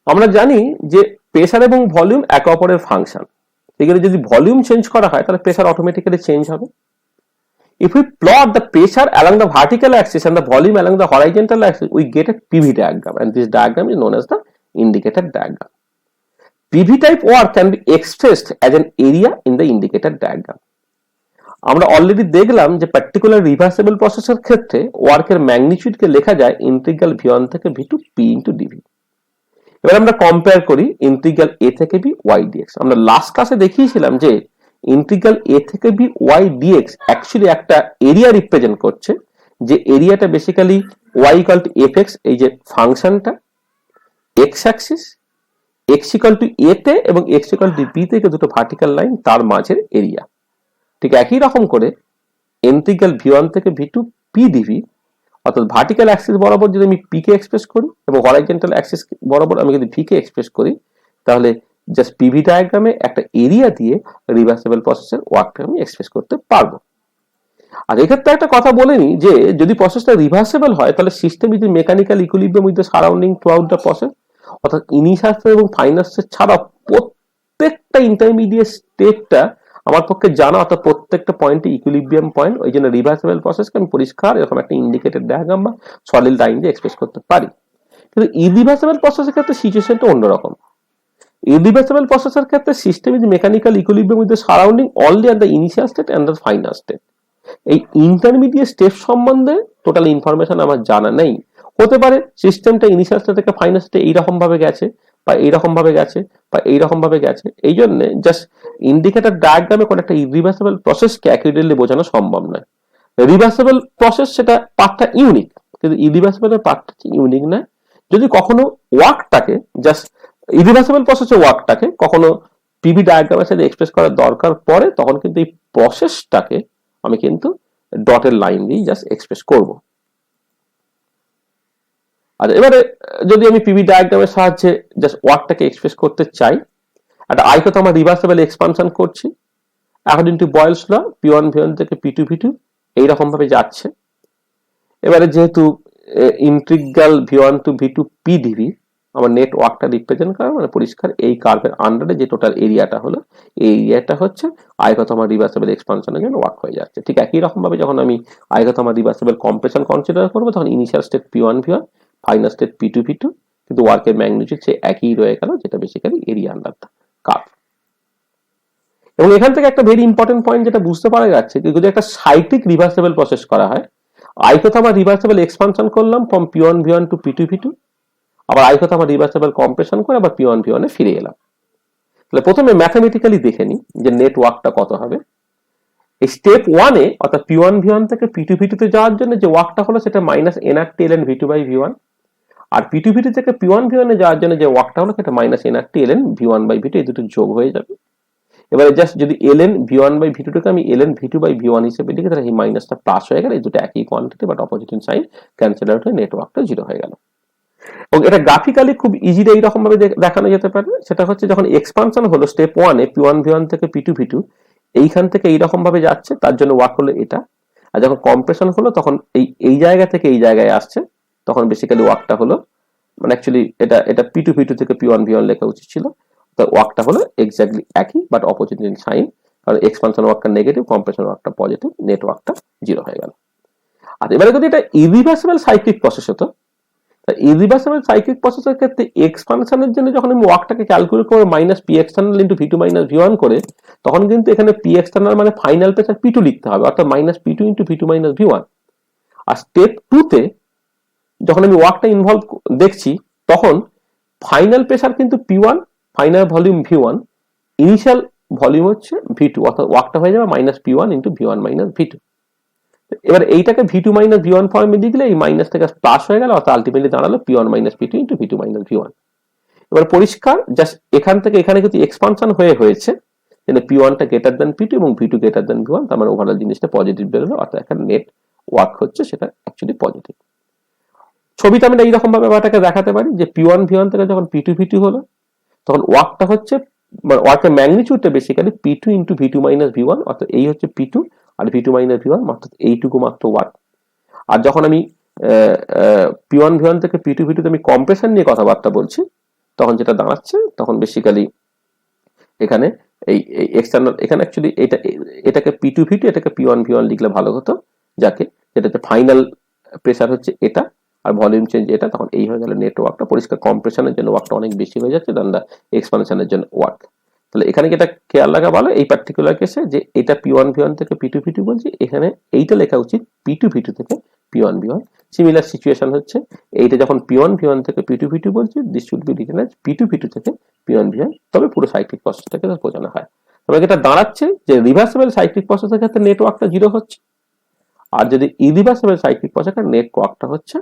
আমরা জানি যে প্রেসার এবং ভলিউম একে অপরের ফাংশন, এখানে যদি ভলিউম চেঞ্জ করা হয় তাহলে প্রেসার অটোমেটিক্যালি চেঞ্জ হবে। If we plot the pressure along the vertical axis and the volume along the horizontal axis, we get a PV diagram, and this diagram is known as the indicator diagram. PV type work can be expressed as an area in the indicator diagram. আমরা অলরেডি দেখলাম যে পার্টিকুলার রিভার্সিবল প্রসেসের ক্ষেত্রে ওয়ার্কের ম্যাগনিটিউডকে লেখা যায় ইন্টিগ্রাল ভি1 থেকে ভি2 পি ইনটু ডিভি। এবার আমরা কম্পেয়ার করি ইন্টিগ্রাল এ থেকে বি ওয়াই ডিএক্স। আমরা লাস্ট ক্লাসে দেখিয়েছিলাম যে ইন্টিগ্রাল এ থেকে বি ওয়াই ডিএক্স অ্যাকচুয়ালি একটা এরিয়া রিপ্রেজেন্ট করছে, যে এরিয়াটা basically Y equal to F X, এই যে ফাংশনটা X axis, X equal to A তে এবং এক্স ইকুয়াল টু বি থেকে দুটো ভার্টিক্যাল লাইন তার মাঝের এরিয়া। ঠিক একই রকম করে ইন্টিগ্রাল ভি1 থেকে ভি2 পি ডিভি, অর্থাৎ ভার্টিক্যাল অ্যাক্সিস বরাবর যদি আমি পি কে এক্সপ্রেস করি এবং হরাইজন্টাল অ্যাক্সিস বরাবর আমি যদি ভি কে এক্সপ্রেস করি, তাহলে জাস্ট পিভি ডায়াগ্রামে একটা এরিয়া দিয়ে রিভার্সিবল প্রসেসের ওয়ার্কটা আমি এক্সপ্রেস করতে পারবো। আর এক্ষেত্রে একটা কথা বলে নি যে যদি প্রসেসটা রিভার্সিবল হয় তাহলে system is mechanical equilibrium with the surrounding throughout the process, অর্থাৎ ইনিশিয়াল স্টেট এবং ফাইনাল স্টেট ছাড়া প্রত্যেকটা ইন্টারমিডিয়েট স্টেটটা আমার পক্ষে জানা, অর্থাৎ প্রত্যেকটা পয়েন্টে ইকুইলিব্রিয়াম পয়েন্ট। ওই জন্য রিভার্সিবল প্রসেসকে আমি পরিষ্কার এরকম একটা ইন্ডিকেটেড ডায়াগ্রাম বা সলিড লাইন দিয়ে এক্সপ্রেস করতে পারি। কিন্তু ইরিভার্সিবল প্রসেসের ক্ষেত্রে সিচুয়েশনটা অন্যরকম। ইরিভার্সিবল প্রসেসের ক্ষেত্রে system is mechanical equilibrium with the surrounding only at the initial state and the final state. এই ইন্টারমিডিয়েট স্টেপ সম্বন্ধে টোটাল ইনফরমেশন আমার জানা নেই। হতে পারে সিস্টেমটা ইনিশিয়াল স্টেট থেকে ফাইনাল স্টেটে এইরকম ভাবে গেছে বা এইরকম ভাবে গেছে বা এইরকম ভাবে গেছে, এই জন্য জাস্ট ইন্ডিকেটর ডায়াগ্রামে কোনো একটা ইরিভার্সিবল প্রসেসকে অ্যাকুরেটলি বোঝানো সম্ভব নয়। রিভার্সিবল প্রসেস সেটা পার্টটা ইউনিক, কিন্তু ইরিভার্সিবলের পার্টটা ইউনিক নয়। যদি কখনো ওয়ার্কটাকে জাস্ট ইরিভার্সিবল প্রসেসের ওয়ার্কটাকে কখনো পিভি ডায়াগ্রামের সাথে এক্সপ্রেস করার দরকার পড়ে, তখন কিন্তু এই প্রসেসটাকে আমি কিন্তু ডটের লাইন দিয়ে জাস্ট এক্সপ্রেস করব। আচ্ছা, এবারে যদি আমি পিভি ডায়াগ্রামের সাহায্যে জাস্ট ওয়ার্কটাকে এক্সপ্রেস করতে চাই, একটা আইকোথার্মাল রিভার্সিবল এক্সপানশন করছি according to Boyle's law, P one V one থেকে পি2 ভি2 এইরকম ভাবে যাচ্ছে। এবারে যেহেতু integral V one to V two P DV আমার নেট ওয়ার্কটা রিপ্রেজেন্ট করে, মানে পরিষ্কার এই কার্ভের আন্ডারে যে টোটাল এরিয়াটা হলো এই এরিয়াটা হচ্ছে আইকোথার্মাল রিভার্সিবল এক্সপানশনের জন্য ওয়ার্ক হয়ে যাচ্ছে। ঠিক একই রকম ভাবে যখন আমি আইকোথার্মাল রিভার্সিবল কম্প্রেশন কনসিডার করবো, তখন initial state P one V one, final state P two V two, কিন্তু ওয়ার্কের ম্যাগনিটিউড সে একই রয়ে গেল, যেটা basically area under the curve. এবং এখান থেকে একটা ভেরি ইম্পর্টেন্ট পয়েন্ট যেটা বুঝতে পারা যাচ্ছে, যদি একটা সাইক্লিক রিভার্সিবল প্রসেস করা হয়, আইকোথার্মাল রিভার্সিবল এক্সপানশন করলাম ফ্রম পি1 ভি1 টু পি2 ভি2, আবার আইকোথার্মাল রিভার্সিবল কম্প্রেশন করে আবার পি1 ভি1 এ ফিরে এলাম। তাহলে প্রথমে ম্যাথমেটিক্যালি দেখে নিই যে নেটওয়ার্কটা কত হবে। এই স্টেপ 1 এ অর্থাৎ P1 V1 থেকে P2 V2 তে যাওয়ার জন্য যে ওয়ার্কটা হলো সেটা minus nRT ln V2 by V1, আর P2 V2 থেকে P1 V1 এ যাওয়ার জন্য যে ওয়ার্কটা হলো সেটা minus nRT ln V1 by V2, এই দুটো যোগ হয়ে যাবে। এবারে জাস্ট যদি ln V1 বাই V2 টাকে আমি ln V2 বাই V1 হিসেবে লিখি, তাহলে এই মাইনাসটা প্লাস হয়ে গেল, এই দুটো একই quantity but opposite in sign, cancel out হয়ে নেটওয়ার্কটা 0 হয়ে গেল। এবং এটা গ্রাফিক্যালি খুব ইজিলি এইরকম ভাবে দেখানো যেতে পারে। সেটা হচ্ছে যখন এক্সপানশন হলো স্টেপ 1 এ P1 V1 থেকে P2 V2 এইখান থেকে এইরকম ভাবে যাচ্ছে, তার জন্য ওয়ার্ক হলো এটা। আর যখন কম্প্রেশন হলো তখন এই জায়গা থেকে এই জায়গায় আসছে, তখন বেসিক্যালি ওয়ার্কটা হলো মানে অ্যাকচুয়ালি এটা P2 V2 থেকে P1 V1 লেখা উচিত ছিল, তো ওয়ার্কটা হলো এক্স্যাক্টলি একই বাট অপোজিট ইন সাইন, কারণ এক্সপানশন ওয়ার্কটা নেগেটিভ, কম্প্রেশন ওয়ার্কটা পজিটিভ, নেটওয়ার্কটা 0 হয়ে গেল। আর এবারে যদি এটা ইরিভার্সিবল সাইক্লিক প্রসেস হতো, ইরিভার্সিবল সাইক্লিক প্রসেসের ক্ষেত্রে এক্সপানশনের জন্য যখন আমি ওয়ার্কটাকে ক্যালকুলেট করব minus P external into V two minus V one করে, তখন কিন্তু এখানে পি এক্সটার্নাল মানে ফাইনাল প্রেসার পি টু লিখতে হবে, অর্থাৎ minus P two into V two minus V one. আর স্টেপ 2 তে যখন আমি ওয়ার্কটা ইনভলভ দেখছি, তখন ফাইনাল প্রেসার কিন্তু P one, final volume V one, initial volume হচ্ছে ভি টু, অর্থাৎ ওয়ার্কটা হয়ে যাবে minus P one into V one minus V two. এবার এইটাকে V two minus V one ফর্মে লিখলে এই মাইনাস থেকে প্লাস হয়ে গেল, অর্থাৎ আলটিমেটলি দাঁড়ালো P one minus P two into V two minus V one. এবার পরিষ্কার জাস্ট এখান থেকে এখানে কিন্তু এক্সপানশন হয়েছে, পি ওয়ানটা গ্রেটার দেন পি টু এবং V two greater than V one, তার মানে ওভারঅল জিনিসটা পজিটিভ বেরোলো, অর্থাৎ এখানে নেট ওয়ার্ক হচ্ছে সেটা অ্যাকচুয়ালি পজিটিভ। ছবিতে আমরা এইরকম ভাবে ব্যাপারটাকে দেখাতে পারি যে পি ওয়ান ভি ওয়ান থেকে যখন পি টু ভি টু হলো, তখন ওয়ার্কটা হচ্ছে ওয়ার্কের ম্যাগনিটিউডটা basically P two into V two minus V one, অর্থাৎ এই হচ্ছে পি টু আর V two minus V one, অর্থাৎ এইটুকু মাত্র ওয়ার্ক। আর যখন আমি পি ওয়ান ভি ওয়ান থেকে পি টু ভি টু তে আমি কম্প্রেশন নিয়ে কথাবার্তা বলছি, তখন যেটা দাঁড়াচ্ছে তখন বেসিক্যালি এখানে এই এক্সটার্নাল, এখানে অ্যাকচুয়ালি এটাকে পি টু ভি টু, এটাকে পি ওয়ান ভি ওয়ান লিখলে ভালো হতো, যাকে যেটাতে ফাইনাল প্রেসার হচ্ছে এটা আর ভলিউম চেঞ্জ এটা, তখন এই হয়ে গেল নেটওয়ার্কটা। পরিষ্কার কম্প্রেশনের জন্য ওয়ার্কটা অনেক বেশি হয়ে যাচ্ছে দেন দা এক্সপানশনের জন্য ওয়ার্ক। তাহলে এখানে যেটা খেয়াল রাখা ভালো এই পার্টিকুলার কেসে, যে এটা পি ওয়ান ভি ওয়ান থেকে পি টু ভি টু বলছি, এখানে এইটা লেখা উচিত পি টু ভি টু থেকে P one V one. Similar situation হচ্ছে এইটা যখন পি ওয়ান ভি ওয়ান থেকে পি টু ভি টু বলছি, this should be written as P two V two থেকে পি ওয়ান ভি ওয়ান, তবে পুরো সাইক্লিক প্রসেসটাকে বোঝানো হয়। তবে এটা দাঁড়াচ্ছে যে রিভার্সিবল সাইক্লিক প্রসেসের ক্ষেত্রে নেটওয়ার্কটা 0 হচ্ছে, আর যদি ইরিভার্সিবল সাইক্লিক প্রসেসের নেটওয়ার্কটা হচ্ছে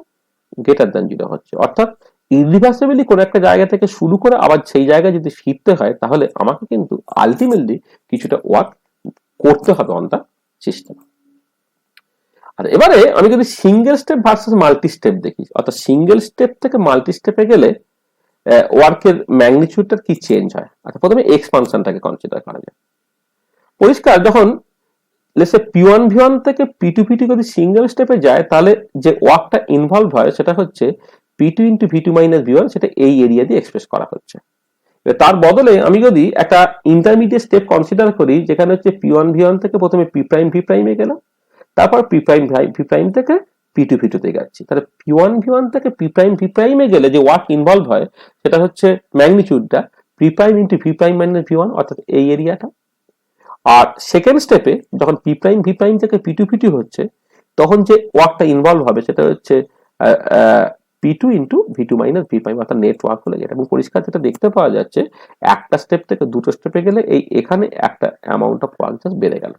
গ্রেটার দ্যান 0 হচ্ছে। অর্থাৎ ইরিভার্সিবলি কোন একটা জায়গা থেকে শুরু করে আবার সেই জায়গায় যদি ফিরতে হয়, তাহলে আমাকে কিন্তু আলটিমেটলি কিছুটা ওয়ার্ক করতে হবে অন দা সিস্টেম। আর এবারে আমি যদি single step versus multi step দেখি, অর্থাৎ সিঙ্গেল স্টেপ থেকে মাল্টি স্টেপে গেলে ওয়ার্কের ম্যাগনিটিউডটা কি চেঞ্জ হয়। আচ্ছা, প্রথমে এক্সপানশনটাকে কনসিডার করা যায়। পরিষ্কার যখন let's P one V one থেকে পি টু ভি টু যদি সিঙ্গেল স্টেপে যায়, তাহলে যে ওয়ার্কটা ইনভলভ হয় সেটা হচ্ছে P two into V two minus V one, সেটা এই এরিয়া দিয়ে এক্সপ্রেস করা হচ্ছে। তার বদলে আমি যদি একটা ইন্টারমিডিয়েট স্টেপ কনসিডার করি, যেখানে হচ্ছে পি ওয়ান ভি ওয়ান থেকে প্রথমে পি প্রাইম ভি প্রাইমে গেলাম, তারপর পি প্রাইম ভি প্রাইম থেকে পি টু ভি টু তে যাচ্ছি, তাহলে পি ওয়ান ভি ওয়ান থেকে পি প্রাইম ভি প্রাইমে গেলে যে ওয়ার্ক ইনভলভ হয় সেটা হচ্ছে ম্যাগনিটিউডটা P prime into V prime minus V one, অর্থাৎ এই এরিয়াটা। আর সেকেন্ড স্টেপে যখন পি প্রাইম ভি প্রাইম থেকে পি টু ভি টু হচ্ছে, তখন যে ওয়ার্কটা ইনভলভ হবে সেটা হচ্ছে P two into V two minus V prime, অর্থাৎ নেটওয়ার্ক হলে যেটা। এবং পরিষ্কার যেটা দেখতে পাওয়া যাচ্ছে, একটা স্টেপ থেকে দুটো স্টেপে গেলে এখানে একটা অ্যামাউন্ট অফ ওয়ার্ক জাস্ট বেড়ে গেল।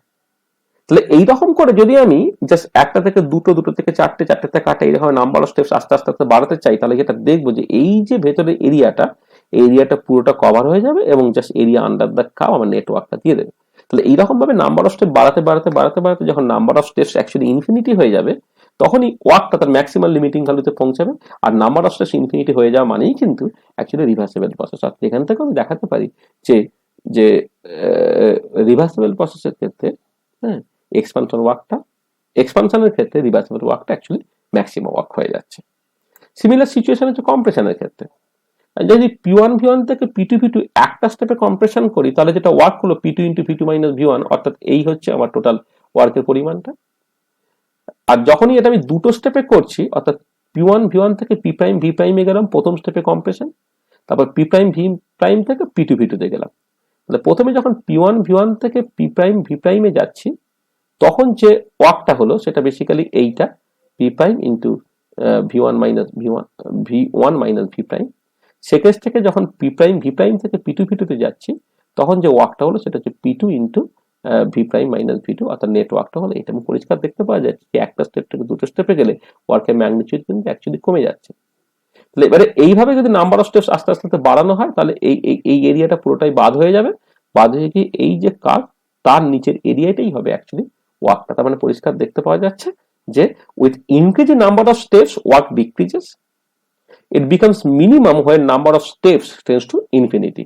তাহলে এইরকম করে যদি আমি জাস্ট একটা থেকে দুটো, দুটো থেকে চারটে, চারটে থেকে আটটা, এইরকম নাম্বার অফ স্টেপস আস্তে আস্তে আস্তে বাড়াতে চাই, তাহলে যেটা দেখবো যে এই যে ভেতরে এরিয়াটা পুরোটা কভার হয়ে যাবে এবং just area under the curve আমার নেটওয়ার্কটা দিয়ে দেবে। তাহলে এইরকম ভাবে নাম্বার অফ স্টেপ বাড়াতে বাড়াতে বাড়াতে বাড়াতে যখন number of steps actually infinity হয়ে যাবে, তখনই ওয়ার্কটা তার ম্যাক্সিমাম লিমিটিং ভ্যালুতে পৌঁছাবে। আর নাম্বার অফ স্টেপস ইনফিনিটি হয়ে যাওয়া মানেই কিন্তু অ্যাকচুয়ালি রিভার্সিবল প্রসেস। আর এখান থেকে আমি দেখাতে পারি যে যে রিভার্সিবল প্রসেসের ক্ষেত্রে হ্যাঁ এক্সপানশনের ক্ষেত্রে রিভার্সিবল ওয়ার্কটা অ্যাকচুয়ালি ম্যাক্সিমাম ওয়ার্ক হয়ে যাচ্ছে। সিমিলার সিচুয়েশন হচ্ছে কম্প্রেশনের ক্ষেত্রে। যদি পি ওয়ান ভি ওয়ান থেকে পি টু ভি টু একটা স্টেপে কম্প্রেশন করি, তাহলে যেটা ওয়ার্ক হলো P two into V two minus V one, অর্থাৎ এই হচ্ছে আমার টোটাল ওয়ার্কের পরিমাণটা। আর যখনই এটা আমি দুটো স্টেপে করছি, অর্থাৎ পি ওয়ান ভি ওয়ান থেকে পি প্রাইম ভি প্রাইমে গেলাম প্রথম স্টেপে কম্প্রেশন, তারপর পি প্রাইম ভি প্রাইম থেকে পি টু ভি টু তে গেলাম। তাহলে প্রথমে যখন পি ওয়ান ভি ওয়ান থেকে পি প্রাইম ভি প্রাইমে যাচ্ছি, তখন যে ওয়ার্কটা হলো সেটা বেসিক্যালি এইটা P prime into V one minus V one minus V prime. Second থেকে যখন পি প্রাইম ভি প্রাইম থেকে পি টু ভি টু তে যাচ্ছি, তখন যে ওয়ার্কটা হলো সেটা হচ্ছে P two into V prime minus V two, অর্থাৎ নেটওয়ার্কটা হলো এটা। এবং পরিষ্কার দেখতে পাওয়া যাচ্ছে যে একটা স্টেপ থেকে দুটো স্টেপে গেলে ওয়ার্কের ম্যাগনিটিউড কিন্তু অ্যাকচুয়ালি কমে যাচ্ছে। তাহলে এবারে এইভাবে যদি নাম্বার অফ স্টেপস আস্তে আস্তে বাড়ানো হয় তাহলে এই এরিয়াটা পুরোটাই বাদ হয়ে যাবে। বাদ হয়ে গিয়ে এই যে কার্ভ তার নিচের এরিয়াটাই হবে অ্যাকচুয়ালি ওয়ার্কটা। তার মানে পরিষ্কার দেখতে পাওয়া যাচ্ছে যে with increasing number of steps work decreases, it becomes minimum when number of steps tends to infinity।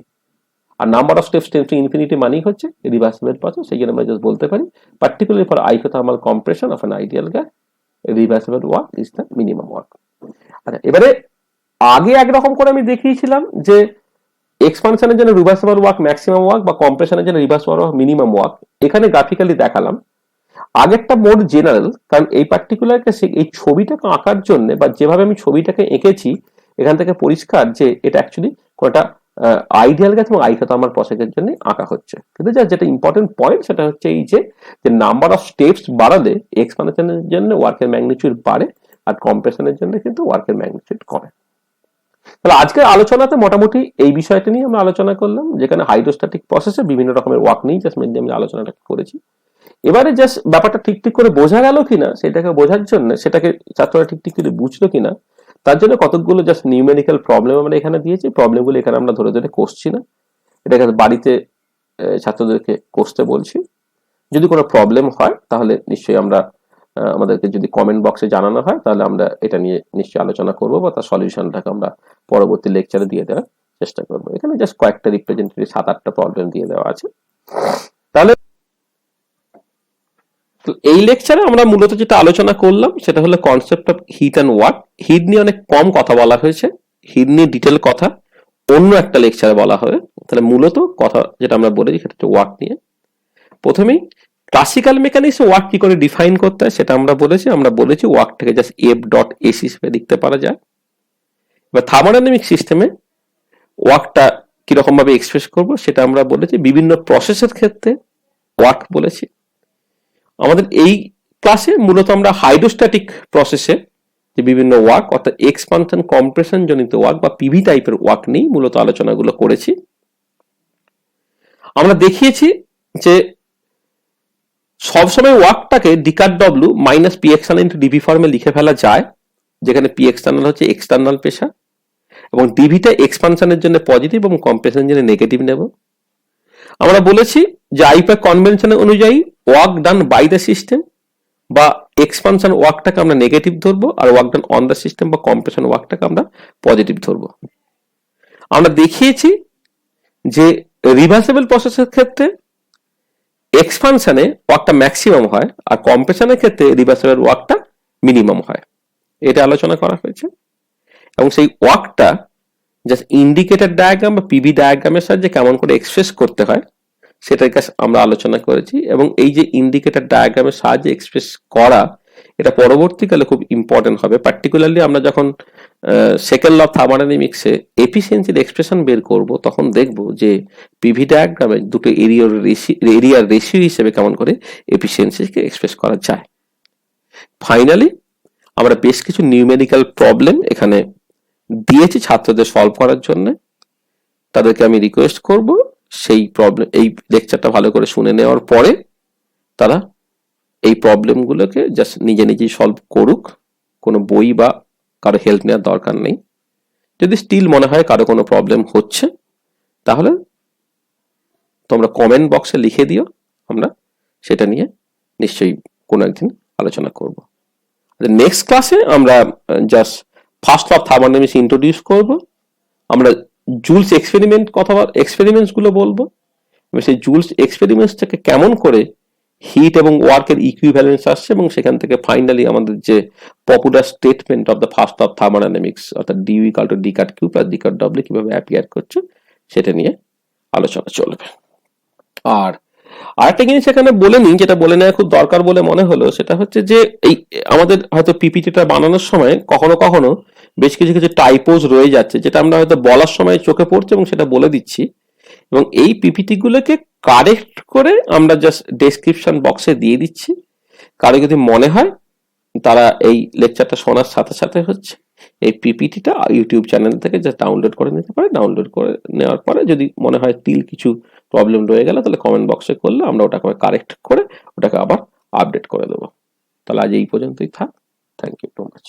আর number of steps tends to infinity মানেই হচ্ছে রিভার্সিবল প্রসেস। সেই জন্য আমরা জাস্ট বলতে পারি particularly for isothermal compression of an ideal gas reversible work is the minimum work. আচ্ছা, এবারে আগে একরকম করে আমি দেখিয়েছিলাম যে এক্সপানশনের জন্য রিভার্সিবল ওয়ার্ক ম্যাক্সিমাম ওয়ার্ক বা কম্প্রেশনের জন্য রিভার্সিবল ওয়ার্ক মিনিমাম ওয়ার্ক। এখানে গ্রাফিক্যালি দেখালাম। আগেরটা মোর জেনারেল, কারণ এই পার্টিকুলার কেসে এই ছবিটাকে আঁকার জন্য বা যেভাবে আমি ছবিটাকে এঁকেছি এখান থেকে পরিষ্কার যে এটা অ্যাকচুয়ালি কোনটা আইডিয়াল গ্যাস এবং আইসোথার্মাল প্রসেসের জন্য আঁকা হচ্ছে। কিন্তু যেটা ইম্পর্টেন্ট পয়েন্ট সেটা হচ্ছে এই যে নাম্বার অফ স্টেপস বাড়ালে এক্সপানশনের জন্য ওয়ার্কের ম্যাগনিটিউড বাড়ে আর কম্প্রেশনের জন্য কিন্তু ওয়ার্কের ম্যাগনিটিউড কমে। তাহলে আজকের আলোচনাতে মোটামুটি এই বিষয়টা নিয়ে আমরা আলোচনা করলাম, যেখানে হাইড্রোস্ট্যাটিক প্রসেসে বিভিন্ন রকমের ওয়ার্ক নিয়ে জাস্ট মেনলি আমি আলোচনাটা করেছি। এবারে জাস্ট ব্যাপারটা ঠিক করে বোঝা গেল কিনা সেটাকে বোঝার জন্য, সেটাকে ছাত্ররা ঠিক করে বুঝলো কিনা তার জন্য কতগুলো জাস্ট নিউমেরিক্যাল প্রবলেম আমরা এখানে দিয়েছি। প্রবলেমগুলো এখানে আমরা ধরে ধরে করছি না, এটাকে বাড়িতে ছাত্রদেরকে কষতে বলছি। যদি কোনো প্রবলেম হয় তাহলে নিশ্চয়ই আমরা আমাদেরকে যদি কমেন্ট বক্সে জানানো হয় তাহলে আমরা এটা নিয়ে নিশ্চয়ই আলোচনা করবো বা তার সলিউশনটাকে আমরা পরবর্তী লেকচারে দিয়ে দেওয়ার চেষ্টা করবো। এখানে জাস্ট কয়েকটা রিপ্রেজেন্টেটিভ 7-8টা প্রবলেম দিয়ে দেওয়া আছে। তাহলে এই লেকচারে আমরা মূলত যেটা আলোচনা করলাম সেটা হলো concept of heat and work. Heat নিয়ে অনেক কম কথা বলা হয়েছে, হিট নিয়ে ডিটেল কথা অন্য একটা লেকচারে বলা হবে। তাহলে মূলত কথা যেটা আমরা বলেছি সেটা হচ্ছে ওয়ার্ক নিয়ে। প্রথমেই ক্লাসিক্যাল মেকানিক্সে ওয়ার্ক কি করে ডিফাইন করতে হয় সেটা আমরা বলেছি ওয়ার্কটাকে জাস্ট এফ ডট এসি হিসেবে লিখতে পারা যায়। এবার থার্মোডাইনামিক সিস্টেমে ওয়ার্কটা কিরকম ভাবে এক্সপ্রেস করবো সেটা আমরা বলেছি। বিভিন্ন প্রসেসের ক্ষেত্রে ওয়ার্ক বলেছি। আমাদের এই ক্লাসে মূলত আমরা হাইড্রোস্ট্যাটিক প্রসেসে যে বিভিন্ন ওয়ার্ক অর্থাৎ এক্সপানশন কম্প্রেশন জনিত ওয়ার্ক বা পিভি টাইপের ওয়ার্ক নিয়ে মূলত আলোচনাগুলো করেছি। আমরা দেখিয়েছি যে সবসময় ওয়ার্কটাকে ডিকার W minus P external into DV ফর্মে লিখে ফেলা যায়, যেখানে পি এক্সটার্নাল হচ্ছে এক্সটার্নাল প্রেসার এবং ডিভিটা এক্সপানশনের জন্য পজিটিভ এবং কম্প্রেশনের জন্য নেগেটিভ নেব। আমরা বলেছি যে আইপ্যাক কনভেনশন অনুযায়ী work done by the system বা এক্সপানশন ওয়ার্কটাকে আমরা নেগেটিভ ধরবো আর work done on the system বা কম্প্রেশন ওয়ার্কটাকে আমরা পজিটিভ ধরবো। আমরা দেখিয়েছি যে রিভার্সিবল প্রসেসের ক্ষেত্রে এক্সপানশনে ওয়ার্কটা ম্যাক্সিমাম হয় আর কম্প্রেশনের ক্ষেত্রে রিভার্সিবল ওয়ার্কটা মিনিমাম হয়, এটা আলোচনা করা হয়েছে। এবং সেই ওয়ার্কটা জাস্ট ইন্ডিকেটর ডায়াগ্রাম বা পিভি ডায়াগ্রামের সাহায্যে কেমন করে এক্সপ্রেস করতে হয় সেটার কাছে আমরা আলোচনা করেছি। এবং এই যে ইন্ডিকেটর ডায়াগ্রামের সাহায্যে এক্সপ্রেস করা এটা পরবর্তীকালে খুব ইম্পর্টেন্ট হবে। পার্টিকুলারলি আমরা যখন সেকেন্ড ল অফ থার্মোডাইনামিক্সে এফিসিয়েন্সির এক্সপ্রেশন বের করব তখন দেখব যে পিভি ডায়াগ্রামে দুটো এরিয়ার রেশিও হিসেবে কেমন করে এফিসিয়েন্সিকে এক্সপ্রেস করা যায়। ফাইনালি আমরা বেশ কিছু নিউমেরিক্যাল প্রবলেম এখানে দিয়েছি ছাত্রদের সলভ করার জন্য। তাদেরকে আমি রিকোয়েস্ট করব সেই প্রবলেম এই লেকচারটা ভালো করে শুনে নেওয়ার পরে তারা এই প্রবলেমগুলোকে জাস্ট নিজেই সলভ করুক, কোনো বই বা কারো হেল্প নেওয়ার দরকার নেই। যদি স্টিল মনে হয় কারো কোনো প্রবলেম হচ্ছে তাহলে তোমরা কমেন্ট বক্সে লিখে দিও, আমরা সেটা নিয়ে নিশ্চয়ই কোনো একদিন আলোচনা করব। নেক্সট ক্লাসে আমরা just first of thermodynamics introduce করব। আমরা জুলস এক্সপেরিমেন্টস গুলো বলবো, সেই জুলস এক্সপেরিমেন্টস থেকে কেমন করে হিট এবং ওয়ার্কের ইকুইভ্যালেন্স আসছে এবং সেখান থেকে ফাইনালি আমাদের যে popular statement of the first of thermodynamics অর্থাৎ DU equal to D cut Q plus D cut W কিভাবে অ্যাপিয়ার করছে সেটা নিয়ে আলোচনা চলবে। আর আরেকটা জিনিস এখানে বলে নিই, যেটা বলে নেওয়া খুব দরকার বলে মনে হলো, সেটা হচ্ছে যে এই আমাদের হয়তো পিপিটিটা বানানোর সময় কখনো কখনো বেশ কিছু টাইপোজ রয়ে যাচ্ছে, যেটা আমরা হয়তো বলার সময় চোখে পড়ছে এবং সেটা বলে দিচ্ছি। এবং এই পিপিটি গুলোকে কারেক্ট করে আমরা জাস্ট ডেসক্রিপশন বক্সে দিয়ে দিচ্ছি। কারো যদি মনে হয় তারা এই লেকচারটা শোনার সাথে সাথে হচ্ছে এই পিপিটিটা ইউটিউব চ্যানেল থেকে জাস্ট ডাউনলোড করে নিতে পারে। ডাউনলোড করে নেওয়ার পরে যদি মনে হয় কিছু প্রবলেম রয়ে গেলে তাহলে কমেন্ট বক্সে করলে আমরা ওটাকে কারেক্ট করে ওটাকে আবার আপডেট করে দেবো। তাহলে আজ এই পর্যন্তই থাক। Thank you too much.